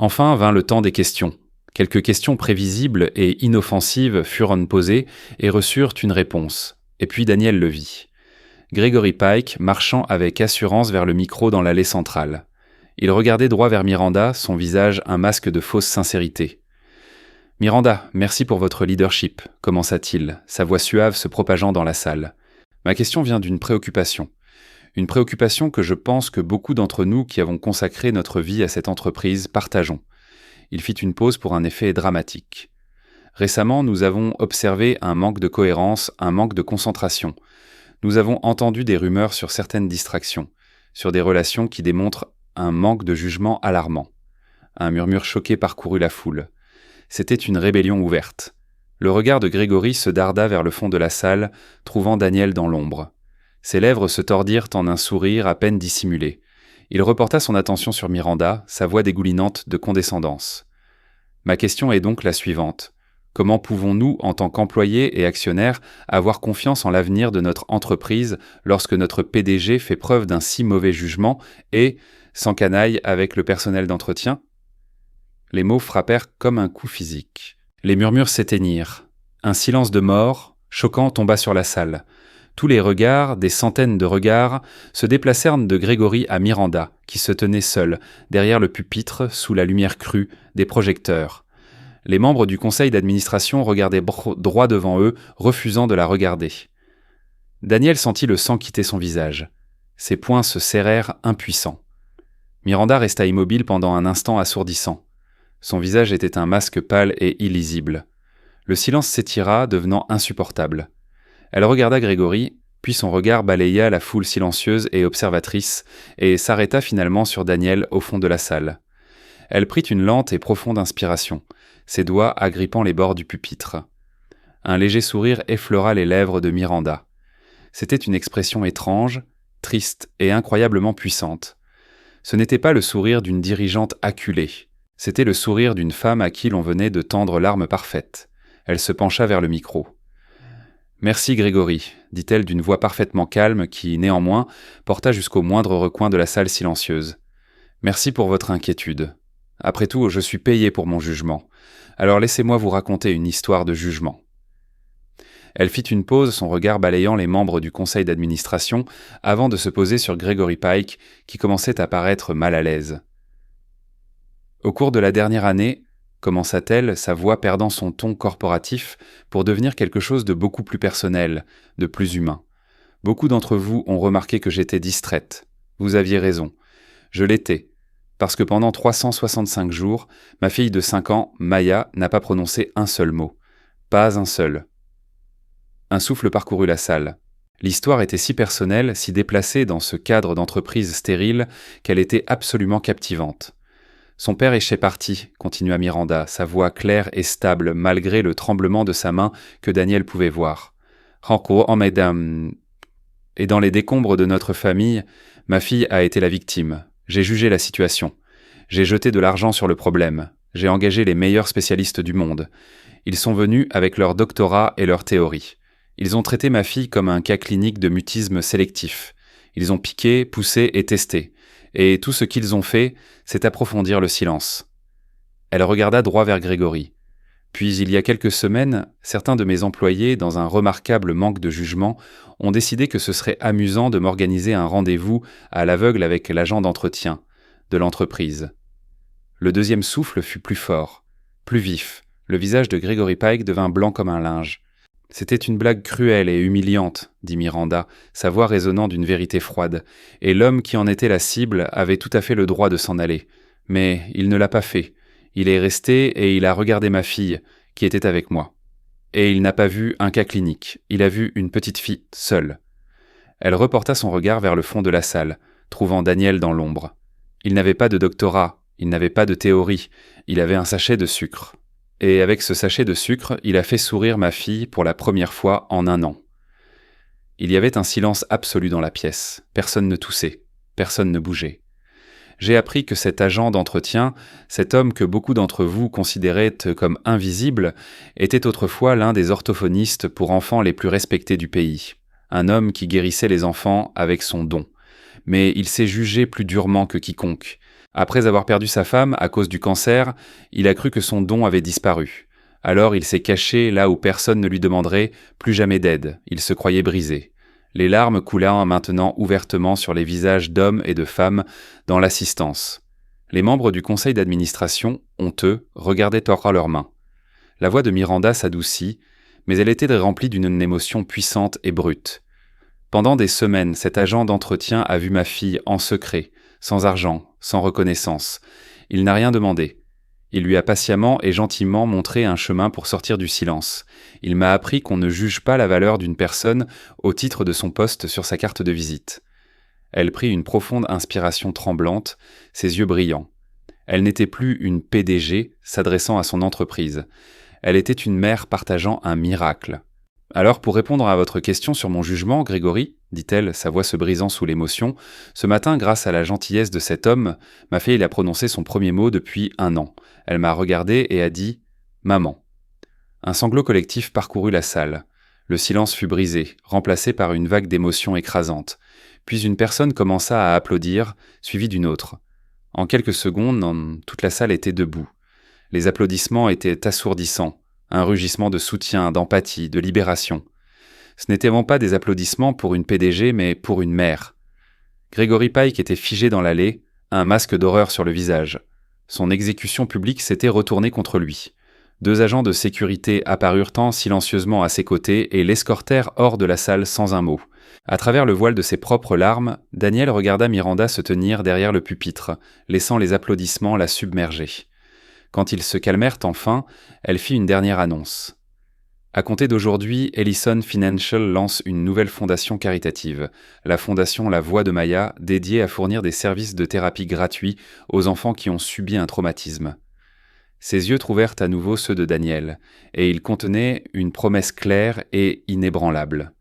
Enfin vint le temps des questions. Quelques questions prévisibles et inoffensives furent posées et reçurent une réponse. Et puis Daniel le vit. Gregory Pike marchant avec assurance vers le micro dans l'allée centrale. Il regardait droit vers Miranda, son visage un masque de fausse sincérité. « Miranda, merci pour votre leadership », commença-t-il, sa voix suave se propageant dans la salle. « Ma question vient d'une préoccupation. Une préoccupation que je pense que beaucoup d'entre nous qui avons consacré notre vie à cette entreprise partageons. » Il fit une pause pour un effet dramatique. « Récemment, nous avons observé un manque de cohérence, un manque de concentration. Nous avons entendu des rumeurs sur certaines distractions, sur des relations qui démontrent un manque de jugement alarmant. » Un murmure choqué parcourut la foule. C'était une rébellion ouverte. Le regard de Grégory se darda vers le fond de la salle, trouvant Daniel dans l'ombre. Ses lèvres se tordirent en un sourire à peine dissimulé. Il reporta son attention sur Miranda, sa voix dégoulinante de condescendance. « Ma question est donc la suivante. Comment pouvons-nous, en tant qu'employés et actionnaires, avoir confiance en l'avenir de notre entreprise lorsque notre PDG fait preuve d'un si mauvais jugement et s'encanaille avec le personnel d'entretien ?» Les mots frappèrent comme un coup physique. Les murmures s'éteignirent. Un silence de mort, choquant, tomba sur la salle. Tous les regards, des centaines de regards, se déplacèrent de Grégory à Miranda, qui se tenait seule, derrière le pupitre, sous la lumière crue des projecteurs. Les membres du conseil d'administration regardaient droit devant eux, refusant de la regarder. Daniel sentit le sang quitter son visage. Ses poings se serrèrent impuissants. Miranda resta immobile pendant un instant assourdissant. Son visage était un masque pâle et illisible. Le silence s'étira, devenant insupportable. Elle regarda Grégory, puis son regard balaya la foule silencieuse et observatrice, et s'arrêta finalement sur Daniel au fond de la salle. Elle prit une lente et profonde inspiration, ses doigts agrippant les bords du pupitre. Un léger sourire effleura les lèvres de Miranda. C'était une expression étrange, triste et incroyablement puissante. Ce n'était pas le sourire d'une dirigeante acculée. C'était le sourire d'une femme à qui l'on venait de tendre l'arme parfaite. Elle se pencha vers le micro. « Merci Grégory », dit-elle d'une voix parfaitement calme qui, néanmoins, porta jusqu'au moindre recoin de la salle silencieuse. « Merci pour votre inquiétude. Après tout, je suis payée pour mon jugement. Alors laissez-moi vous raconter une histoire de jugement. » Elle fit une pause, son regard balayant les membres du conseil d'administration, avant de se poser sur Gregory Pike, qui commençait à paraître mal à l'aise. Au cours de la dernière année, commença-t-elle, sa voix perdant son ton corporatif pour devenir quelque chose de beaucoup plus personnel, de plus humain. Beaucoup d'entre vous ont remarqué que j'étais distraite. Vous aviez raison. Je l'étais, parce que pendant 365 jours, ma fille de 5 ans, Maya, n'a pas prononcé un seul mot. Pas un seul. Un souffle parcourut la salle. L'histoire était si personnelle, si déplacée dans ce cadre d'entreprise stérile, qu'elle était absolument captivante. Son père est chez parti, continua Miranda, sa voix claire et stable malgré le tremblement de sa main que Daniel pouvait voir. Et dans les décombres de notre famille, ma fille a été la victime. J'ai jugé la situation. J'ai jeté de l'argent sur le problème. J'ai engagé les meilleurs spécialistes du monde. Ils sont venus avec leur doctorat et leur théorie. Ils ont traité ma fille comme un cas clinique de mutisme sélectif. Ils ont piqué, poussé et testé. Et tout ce qu'ils ont fait, c'est approfondir le silence. Elle regarda droit vers Grégory. Puis, il y a quelques semaines, certains de mes employés, dans un remarquable manque de jugement, ont décidé que ce serait amusant de m'organiser un rendez-vous à l'aveugle avec l'agent d'entretien de l'entreprise. Le deuxième souffle fut plus fort, plus vif. Le visage de Gregory Pike devint blanc comme un linge. « C'était une blague cruelle et humiliante, » dit Miranda, sa voix résonnant d'une vérité froide, et l'homme qui en était la cible avait tout à fait le droit de s'en aller. Mais il ne l'a pas fait. Il est resté et il a regardé ma fille, qui était avec moi. Et il n'a pas vu un cas clinique, il a vu une petite fille seule. Elle reporta son regard vers le fond de la salle, trouvant Daniel dans l'ombre. Il n'avait pas de doctorat, Il n'avait pas de théorie, il avait un sachet de sucre. Et avec ce sachet de sucre, il a fait sourire ma fille pour la première fois en 1 an. Il y avait un silence absolu dans la pièce. Personne ne toussait, personne ne bougeait. J'ai appris que cet agent d'entretien, cet homme que beaucoup d'entre vous considéraient comme invisible, était autrefois l'un des orthophonistes pour enfants les plus respectés du pays. Un homme qui guérissait les enfants avec son don. Mais il s'est jugé plus durement que quiconque. Après avoir perdu sa femme à cause du cancer, il a cru que son don avait disparu. Alors il s'est caché là où personne ne lui demanderait plus jamais d'aide. Il se croyait brisé. Les larmes coulaient maintenant ouvertement sur les visages d'hommes et de femmes dans l'assistance. Les membres du conseil d'administration, honteux, regardaient hors leurs mains. La voix de Miranda s'adoucit, mais elle était remplie d'une émotion puissante et brute. Pendant des semaines, cet agent d'entretien a vu ma fille en secret, sans argent, sans reconnaissance. Il n'a rien demandé. Il lui a patiemment et gentiment montré un chemin pour sortir du silence. Il m'a appris qu'on ne juge pas la valeur d'une personne au titre de son poste sur sa carte de visite. Elle prit une profonde inspiration tremblante, ses yeux brillants. Elle n'était plus une PDG s'adressant à son entreprise. Elle était une mère partageant un miracle. Alors, pour répondre à votre question sur mon jugement, Grégory, dit-elle, sa voix se brisant sous l'émotion, ce matin, grâce à la gentillesse de cet homme, ma fille a prononcé son premier mot depuis 1 an. Elle m'a regardé et a dit « Maman ». Un sanglot collectif parcourut la salle. Le silence fut brisé, remplacé par une vague d'émotions écrasantes. Puis une personne commença à applaudir, suivie d'une autre. En quelques secondes, toute la salle était debout. Les applaudissements étaient assourdissants. Un rugissement de soutien, d'empathie, de libération. Ce n'étaient vraiment pas des applaudissements pour une PDG, mais pour une mère. Grégory Pike était figé dans l'allée, un masque d'horreur sur le visage. Son exécution publique s'était retournée contre lui. 2 agents de sécurité apparurent silencieusement à ses côtés et l'escortèrent hors de la salle sans un mot. À travers le voile de ses propres larmes, Daniel regarda Miranda se tenir derrière le pupitre, laissant les applaudissements la submerger. Quand ils se calmèrent enfin, elle fit une dernière annonce. À compter d'aujourd'hui, Ellison Financial lance une nouvelle fondation caritative, la fondation La Voix de Maya, dédiée à fournir des services de thérapie gratuits aux enfants qui ont subi un traumatisme. Ses yeux trouvèrent à nouveau ceux de Daniel, et ils contenaient une promesse claire et inébranlable.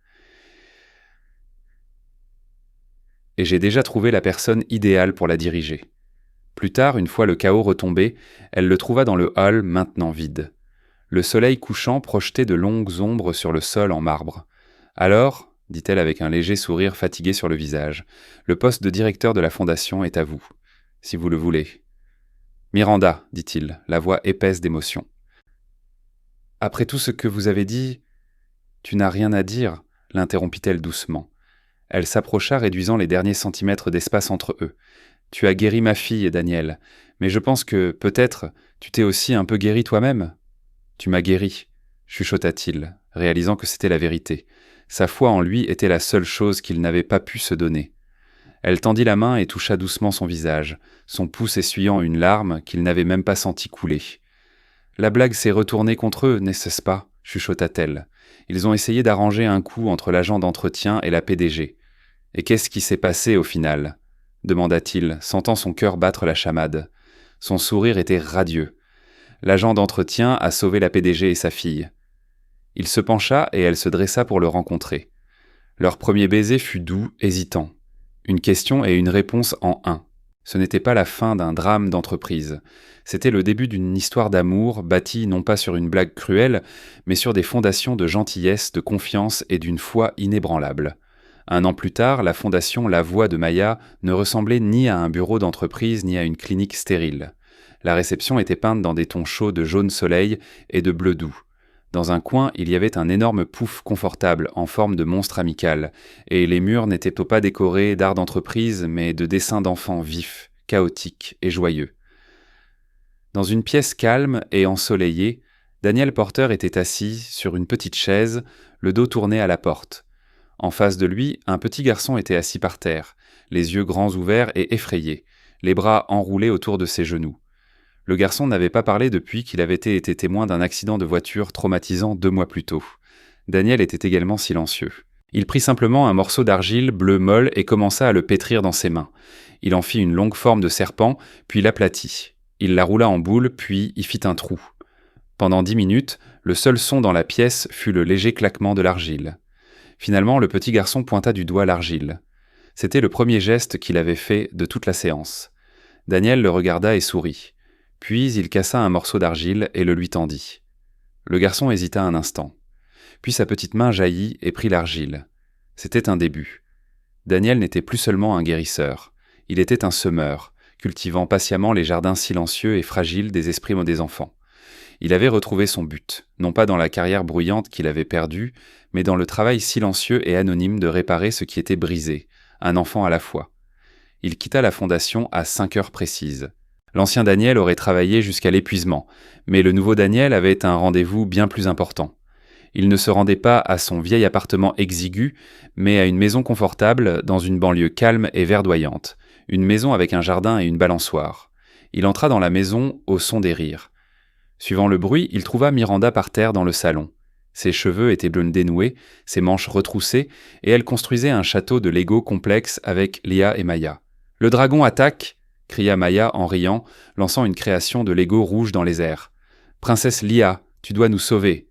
Et j'ai déjà trouvé la personne idéale pour la diriger. Plus tard, une fois le chaos retombé, elle le trouva dans le hall maintenant vide. Le soleil couchant projetait de longues ombres sur le sol en marbre. « Alors, dit-elle avec un léger sourire fatigué sur le visage, le poste de directeur de la fondation est à vous, si vous le voulez. »« Miranda, dit-il, la voix épaisse d'émotion. Après tout ce que vous avez dit, tu n'as rien à dire, l'interrompit-elle doucement. Elle s'approcha, réduisant les derniers centimètres d'espace entre eux. Tu as guéri ma fille, Daniel, mais je pense que, peut-être, tu t'es aussi un peu guéri toi-même. Tu m'as guéri, chuchota-t-il, réalisant que c'était la vérité. Sa foi en lui était la seule chose qu'il n'avait pas pu se donner. Elle tendit la main et toucha doucement son visage, son pouce essuyant une larme qu'il n'avait même pas senti couler. La blague s'est retournée contre eux, n'est-ce pas ? Chuchota-t-elle. Ils ont essayé d'arranger un coup entre l'agent d'entretien et la PDG. Et qu'est-ce qui s'est passé au final ? Demanda-t-il, sentant son cœur battre la chamade. Son sourire était radieux. L'agent d'entretien a sauvé la PDG et sa fille. Il se pencha et elle se dressa pour le rencontrer. Leur premier baiser fut doux, hésitant. Une question et une réponse en un. Ce n'était pas la fin d'un drame d'entreprise. C'était le début d'une histoire d'amour bâtie non pas sur une blague cruelle, mais sur des fondations de gentillesse, de confiance et d'une foi inébranlable. 1 an plus tard, la fondation La Voix de Maya ne ressemblait ni à un bureau d'entreprise ni à une clinique stérile. La réception était peinte dans des tons chauds de jaune soleil et de bleu doux. Dans un coin, il y avait un énorme pouf confortable en forme de monstre amical, et les murs n'étaient pas décorés d'art d'entreprise, mais de dessins d'enfants vifs, chaotiques et joyeux. Dans une pièce calme et ensoleillée, Daniel Porter était assis sur une petite chaise, le dos tourné à la porte. En face de lui, un petit garçon était assis par terre, les yeux grands ouverts et effrayés, les bras enroulés autour de ses genoux. Le garçon n'avait pas parlé depuis qu'il avait été témoin d'un accident de voiture traumatisant 2 mois plus tôt. Daniel était également silencieux. Il prit simplement un morceau d'argile bleu molle et commença à le pétrir dans ses mains. Il en fit une longue forme de serpent, puis l'aplatit. Il la roula en boule, puis y fit un trou. Pendant 10 minutes, le seul son dans la pièce fut le léger claquement de l'argile. Finalement, le petit garçon pointa du doigt l'argile. C'était le premier geste qu'il avait fait de toute la séance. Daniel le regarda et sourit. Puis il cassa un morceau d'argile et le lui tendit. Le garçon hésita un instant. Puis sa petite main jaillit et prit l'argile. C'était un début. Daniel n'était plus seulement un guérisseur. Il était un semeur, cultivant patiemment les jardins silencieux et fragiles des esprits des enfants. Il avait retrouvé son but, non pas dans la carrière bruyante qu'il avait perdue, mais dans le travail silencieux et anonyme de réparer ce qui était brisé, un enfant à la fois. Il quitta la fondation à 5 heures précises. L'ancien Daniel aurait travaillé jusqu'à l'épuisement, mais le nouveau Daniel avait un rendez-vous bien plus important. Il ne se rendait pas à son vieil appartement exigu, mais à une maison confortable dans une banlieue calme et verdoyante, une maison avec un jardin et une balançoire. Il entra dans la maison au son des rires. Suivant le bruit, il trouva Miranda par terre dans le salon. Ses cheveux étaient blonds dénoués, ses manches retroussées, et elle construisait un château de Lego complexe avec Lia et Maya. « Le dragon attaque !» cria Maya en riant, lançant une création de Lego rouge dans les airs. « Princesse Lia, tu dois nous sauver !»«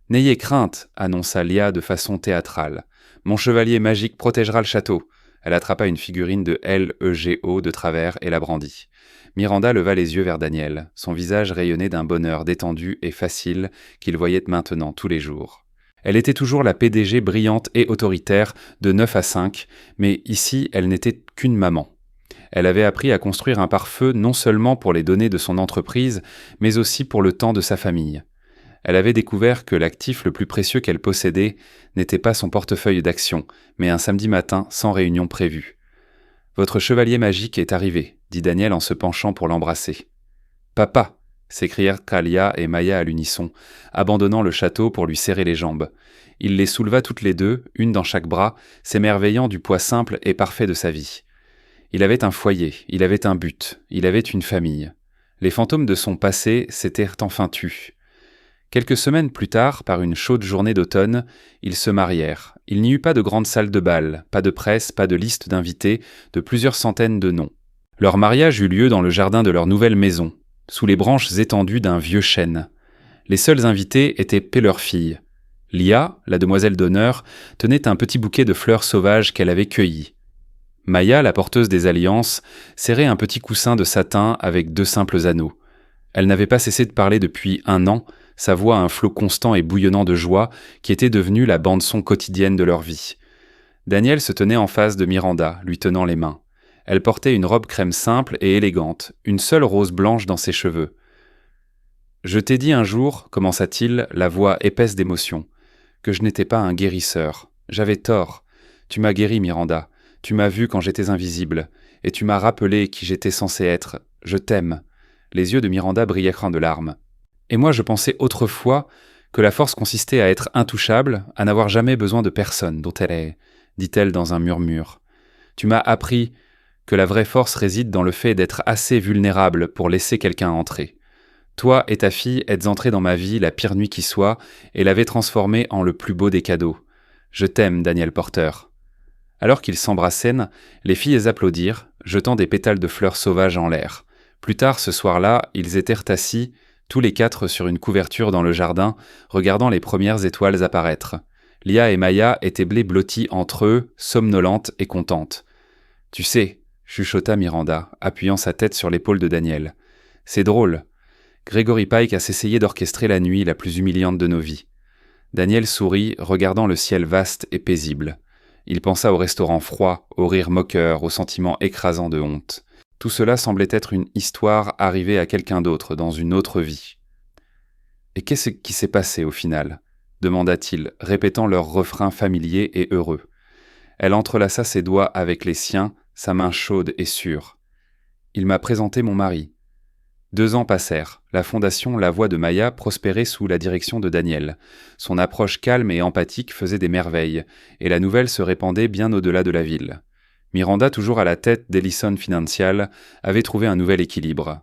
N'ayez crainte !» annonça Lia de façon théâtrale. « Mon chevalier magique protégera le château. » Elle attrapa une figurine de LEGO de travers et la brandit. Miranda leva les yeux vers Daniel. Son visage rayonnait d'un bonheur détendu et facile qu'il voyait maintenant tous les jours. Elle était toujours la PDG brillante et autoritaire de 9 à 5, mais ici elle n'était qu'une maman. Elle avait appris à construire un pare-feu non seulement pour les données de son entreprise, mais aussi pour le temps de sa famille. Elle avait découvert que l'actif le plus précieux qu'elle possédait n'était pas son portefeuille d'actions, mais un samedi matin sans réunion prévue. « Votre chevalier magique est arrivé », dit Daniel en se penchant pour l'embrasser. « Papa !» s'écrièrent Kalia et Maya à l'unisson, abandonnant le château pour lui serrer les jambes. Il les souleva toutes les deux, une dans chaque bras, s'émerveillant du poids simple et parfait de sa vie. Il avait un foyer, il avait un but, il avait une famille. Les fantômes de son passé s'étaient enfin tus. Quelques semaines plus tard, par une chaude journée d'automne, ils se marièrent. Il n'y eut pas de grande salle de bal, pas de presse, pas de liste d'invités, de plusieurs centaines de noms. Leur mariage eut lieu dans le jardin de leur nouvelle maison, sous les branches étendues d'un vieux chêne. Les seuls invités étaient leurs filles. Lia, la demoiselle d'honneur, tenait un petit bouquet de fleurs sauvages qu'elle avait cueillies. Maya, la porteuse des alliances, serrait un petit coussin de satin avec 2 simples anneaux. Elle n'avait pas cessé de parler depuis 1 an, sa voix un flot constant et bouillonnant de joie qui était devenue la bande-son quotidienne de leur vie. Daniel se tenait en face de Miranda, lui tenant les mains. Elle portait une robe crème simple et élégante, une seule rose blanche dans ses cheveux. « Je t'ai dit un jour, commença-t-il, la voix épaisse d'émotion, que je n'étais pas un guérisseur. J'avais tort. Tu m'as guéri, Miranda. Tu m'as vu quand j'étais invisible, et tu m'as rappelé qui j'étais censé être. Je t'aime. » Les yeux de Miranda brillaient de larmes. Et moi je pensais autrefois que la force consistait à être intouchable, à n'avoir jamais besoin de personne dont elle est, dit-elle dans un murmure. Tu m'as appris que la vraie force réside dans le fait d'être assez vulnérable pour laisser quelqu'un entrer. Toi et ta fille êtes entrés dans ma vie la pire nuit qui soit et l'avez transformée en le plus beau des cadeaux. Je t'aime, Daniel Porter. Alors qu'ils s'embrassèrent, les filles applaudirent, jetant des pétales de fleurs sauvages en l'air. Plus tard ce soir-là, ils étaient assis, tous les 4 sur une couverture dans le jardin, regardant les premières étoiles apparaître. Lia et Maya étaient blotties entre eux, somnolentes et contentes. « Tu sais » chuchota Miranda, appuyant sa tête sur l'épaule de Daniel. « C'est drôle. Gregory Pike a s'essayé d'orchestrer la nuit la plus humiliante de nos vies. » Daniel sourit, regardant le ciel vaste et paisible. Il pensa au restaurant froid, au rire moqueur, au sentiment écrasant de honte. Tout cela semblait être une histoire arrivée à quelqu'un d'autre, dans une autre vie. « Et qu'est-ce qui s'est passé au final ?» demanda-t-il, répétant leur refrain familier et heureux. Elle entrelaça ses doigts avec les siens, sa main chaude et sûre. « Il m'a présenté mon mari. » 2 ans passèrent. La fondation La Voix de Maya prospérait sous la direction de Daniel. Son approche calme et empathique faisait des merveilles, et la nouvelle se répandait bien au-delà de la ville. Miranda, toujours à la tête d'Ellison Financial, avait trouvé un nouvel équilibre.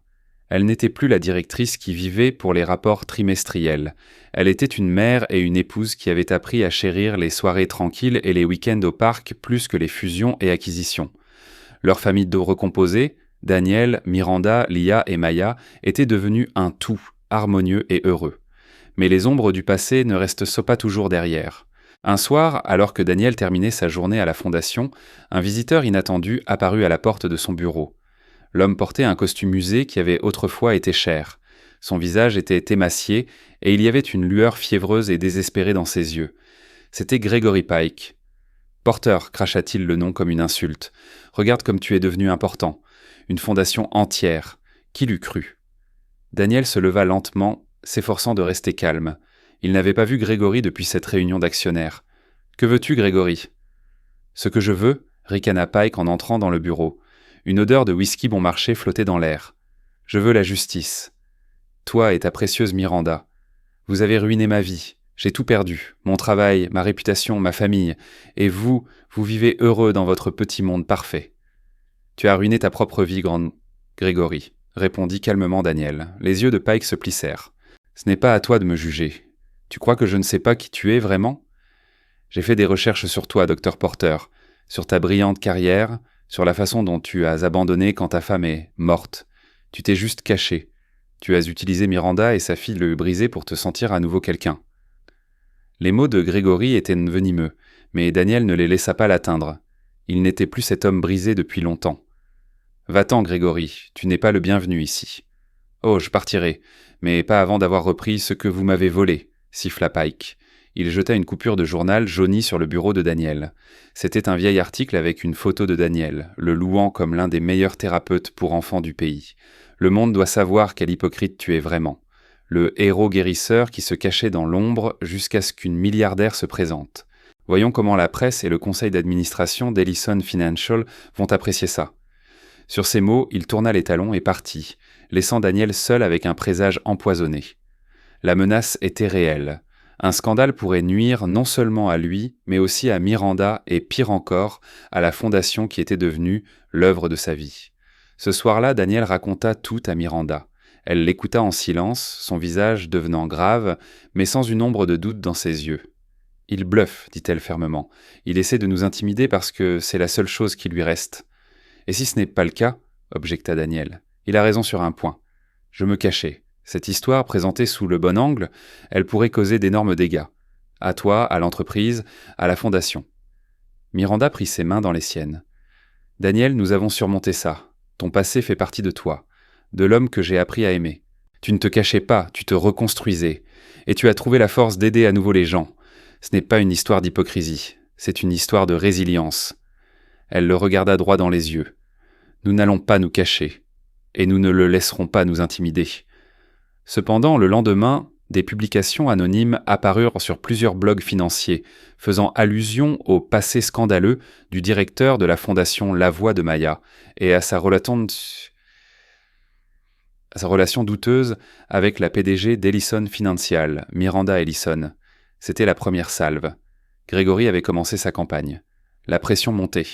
Elle n'était plus la directrice qui vivait pour les rapports trimestriels. Elle était une mère et une épouse qui avaient appris à chérir les soirées tranquilles et les week-ends au parc plus que les fusions et acquisitions. Leur famille recomposée, Daniel, Miranda, Lia et Maya, étaient devenus un tout, harmonieux et heureux. Mais les ombres du passé ne restent pas toujours derrière. Un soir, alors que Daniel terminait sa journée à la fondation, un visiteur inattendu apparut à la porte de son bureau. L'homme portait un costume usé qui avait autrefois été cher. Son visage était émacié et il y avait une lueur fiévreuse et désespérée dans ses yeux. C'était Gregory Pike. « Porter », cracha-t-il le nom comme une insulte. « Regarde comme tu es devenu important. Une fondation entière. Qui l'eût cru ?» Daniel se leva lentement, s'efforçant de rester calme. Il n'avait pas vu Gregory depuis cette réunion d'actionnaires. « Que veux-tu, Gregory ?»« Ce que je veux, » ricana Pike en entrant dans le bureau. Une odeur de whisky bon marché flottait dans l'air. « Je veux la justice. Toi et ta précieuse Miranda. Vous avez ruiné ma vie. J'ai tout perdu. Mon travail, ma réputation, ma famille. Et vous, vous vivez heureux dans votre petit monde parfait. »« Tu as ruiné ta propre vie, grande Gregory, » répondit calmement Daniel. Les yeux de Pike se plissèrent. « Ce n'est pas à toi de me juger. Tu crois que je ne sais pas qui tu es vraiment ? J'ai fait des recherches sur toi, Dr Porter, sur ta brillante carrière, sur la façon dont tu as abandonné quand ta femme est morte. Tu t'es juste caché. Tu as utilisé Miranda et sa fille le briser pour te sentir à nouveau quelqu'un. » Les mots de Gregory étaient venimeux, mais Daniel ne les laissa pas l'atteindre. Il n'était plus cet homme brisé depuis longtemps. « Va-t'en, Gregory, tu n'es pas le bienvenu ici. »« Oh, je partirai, mais pas avant d'avoir repris ce que vous m'avez volé, » siffla Pike. Il jeta une coupure de journal jaunie sur le bureau de Daniel. C'était un vieil article avec une photo de Daniel, le louant comme l'un des meilleurs thérapeutes pour enfants du pays. Le monde doit savoir quel hypocrite tu es vraiment. Le héros guérisseur qui se cachait dans l'ombre jusqu'à ce qu'une milliardaire se présente. Voyons comment la presse et le conseil d'administration d'Ellison Financial vont apprécier ça. Sur ces mots, il tourna les talons et partit, laissant Daniel seul avec un présage empoisonné. La menace était réelle. Un scandale pourrait nuire non seulement à lui, mais aussi à Miranda et pire encore, à la fondation qui était devenue l'œuvre de sa vie. Ce soir-là, Daniel raconta tout à Miranda. Elle l'écouta en silence, son visage devenant grave, mais sans une ombre de doute dans ses yeux. « Il bluffe, dit-elle fermement. Il essaie de nous intimider parce que c'est la seule chose qui lui reste. » « Et si ce n'est pas le cas, » objecta Daniel. « Il a raison sur un point. Je me cachais. Cette histoire, présentée sous le bon angle, elle pourrait causer d'énormes dégâts. À toi, à l'entreprise, à la fondation. » Miranda prit ses mains dans les siennes. « Daniel, nous avons surmonté ça. Ton passé fait partie de toi, de l'homme que j'ai appris à aimer. Tu ne te cachais pas, tu te reconstruisais. Et tu as trouvé la force d'aider à nouveau les gens. Ce n'est pas une histoire d'hypocrisie, c'est une histoire de résilience. » Elle le regarda droit dans les yeux. « Nous n'allons pas nous cacher, et nous ne le laisserons pas nous intimider. » Cependant, le lendemain, des publications anonymes apparurent sur plusieurs blogs financiers, faisant allusion au passé scandaleux du directeur de la fondation La Voix de Maya et à sa relation douteuse avec la PDG d'Ellison Financial, Miranda Ellison. C'était la première salve. Gregory avait commencé sa campagne. La pression montait.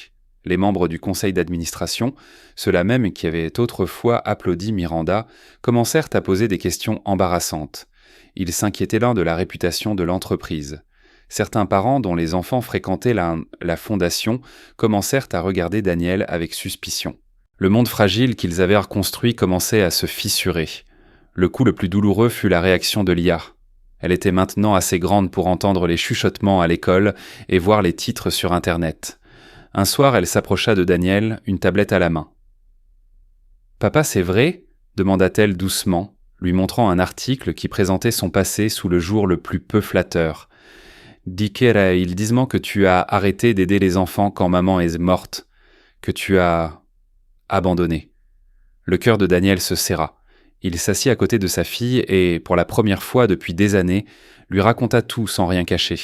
Les membres du conseil d'administration, ceux-là même qui avaient autrefois applaudi Miranda, commencèrent à poser des questions embarrassantes. Ils s'inquiétaient l'un de la réputation de l'entreprise. Certains parents dont les enfants fréquentaient la fondation commencèrent à regarder Daniel avec suspicion. Le monde fragile qu'ils avaient reconstruit commençait à se fissurer. Le coup le plus douloureux fut la réaction de Lia. Elle était maintenant assez grande pour entendre les chuchotements à l'école et voir les titres sur Internet. Un soir, elle s'approcha de Daniel, une tablette à la main. « Papa, c'est vrai ?» demanda-t-elle doucement, lui montrant un article qui présentait son passé sous le jour le plus peu flatteur. « Dickera, ils disent que tu as arrêté d'aider les enfants quand maman est morte, que tu as abandonné. » Le cœur de Daniel se serra. Il s'assit à côté de sa fille et, pour la première fois depuis des années, lui raconta tout sans rien cacher.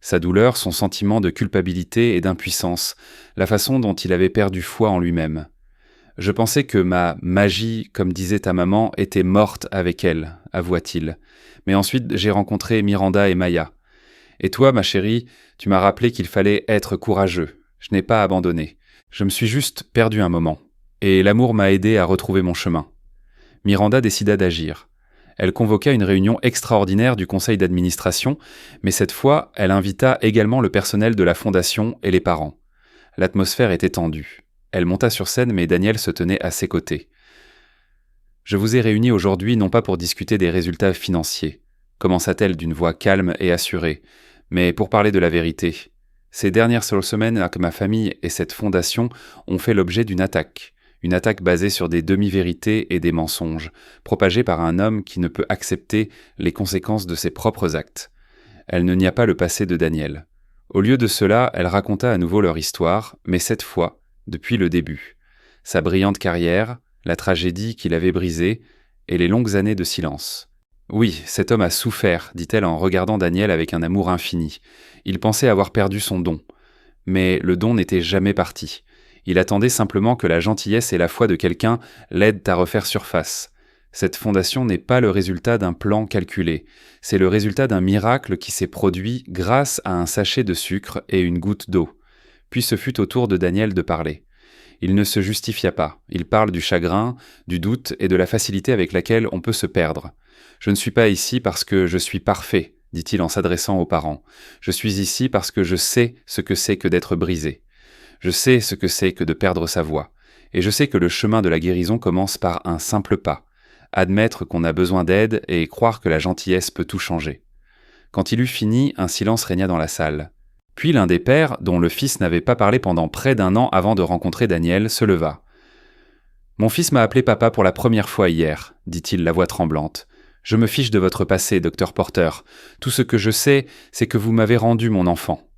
Sa douleur, son sentiment de culpabilité et d'impuissance, la façon dont il avait perdu foi en lui-même. « Je pensais que ma magie, comme disait ta maman, était morte avec elle, avoua-t-il. Mais ensuite j'ai rencontré Miranda et Maya. Et toi, ma chérie, tu m'as rappelé qu'il fallait être courageux. Je n'ai pas abandonné. Je me suis juste perdu un moment. Et l'amour m'a aidé à retrouver mon chemin. » Miranda décida d'agir. Elle convoqua une réunion extraordinaire du conseil d'administration, mais cette fois, elle invita également le personnel de la fondation et les parents. L'atmosphère était tendue. Elle monta sur scène, mais Daniel se tenait à ses côtés. « Je vous ai réunis aujourd'hui non pas pour discuter des résultats financiers, commença-t-elle d'une voix calme et assurée, mais pour parler de la vérité. Ces dernières semaines, ma famille et cette fondation ont fait l'objet d'une attaque basée sur des demi-vérités et des mensonges, propagés par un homme qui ne peut accepter les conséquences de ses propres actes. » Elle ne nia pas le passé de Daniel. Au lieu de cela, elle raconta à nouveau leur histoire, mais cette fois, depuis le début. Sa brillante carrière, la tragédie qui l'avait brisée, et les longues années de silence. « Oui, cet homme a souffert, dit-elle en regardant Daniel avec un amour infini. Il pensait avoir perdu son don. Mais le don n'était jamais parti. Il attendait simplement que la gentillesse et la foi de quelqu'un l'aident à refaire surface. Cette fondation n'est pas le résultat d'un plan calculé. C'est le résultat d'un miracle qui s'est produit grâce à un sachet de sucre et une goutte d'eau. » Puis ce fut au tour de Daniel de parler. Il ne se justifia pas. Il parle du chagrin, du doute et de la facilité avec laquelle on peut se perdre. « Je ne suis pas ici parce que je suis parfait, » dit-il en s'adressant aux parents. « Je suis ici parce que je sais ce que c'est que d'être brisé. Je sais ce que c'est que de perdre sa voix. Et je sais que le chemin de la guérison commence par un simple pas. Admettre qu'on a besoin d'aide et croire que la gentillesse peut tout changer. » Quand il eut fini, un silence régna dans la salle. Puis l'un des pères, dont le fils n'avait pas parlé pendant près d'un an avant de rencontrer Daniel, se leva. « Mon fils m'a appelé papa pour la première fois hier, » dit-il la voix tremblante. « Je me fiche de votre passé, docteur Porter. Tout ce que je sais, c'est que vous m'avez rendu mon enfant. »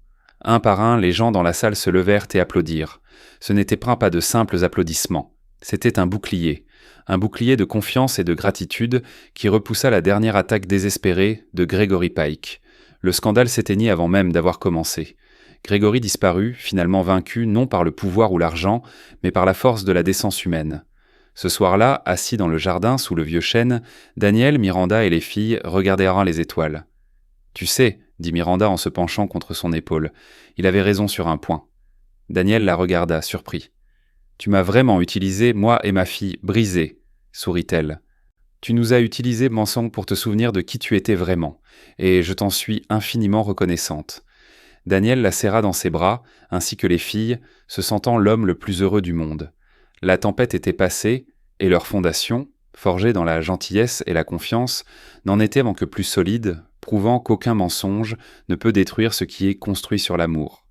Un par un, les gens dans la salle se levèrent et applaudirent. Ce n'était pas de simples applaudissements. C'était un bouclier de confiance et de gratitude qui repoussa la dernière attaque désespérée de Gregory Pike. Le scandale s'éteignit avant même d'avoir commencé. Gregory disparut, finalement vaincu non par le pouvoir ou l'argent, mais par la force de la décence humaine. Ce soir-là, assis dans le jardin sous le vieux chêne, Daniel, Miranda et les filles regardèrent les étoiles. « Tu sais, » dit Miranda en se penchant contre son épaule, « il avait raison sur un point. » Daniel la regarda, surpris. « Tu m'as vraiment utilisé, moi et ma fille, brisée, » sourit-elle. « Tu nous as utilisé, mensonge, pour te souvenir de qui tu étais vraiment, et je t'en suis infiniment reconnaissante. » Daniel la serra dans ses bras, ainsi que les filles, se sentant l'homme le plus heureux du monde. La tempête était passée, et leur fondation, forgée dans la gentillesse et la confiance, n'en était que plus solide, prouvant qu'aucun mensonge ne peut détruire ce qui est construit sur l'amour.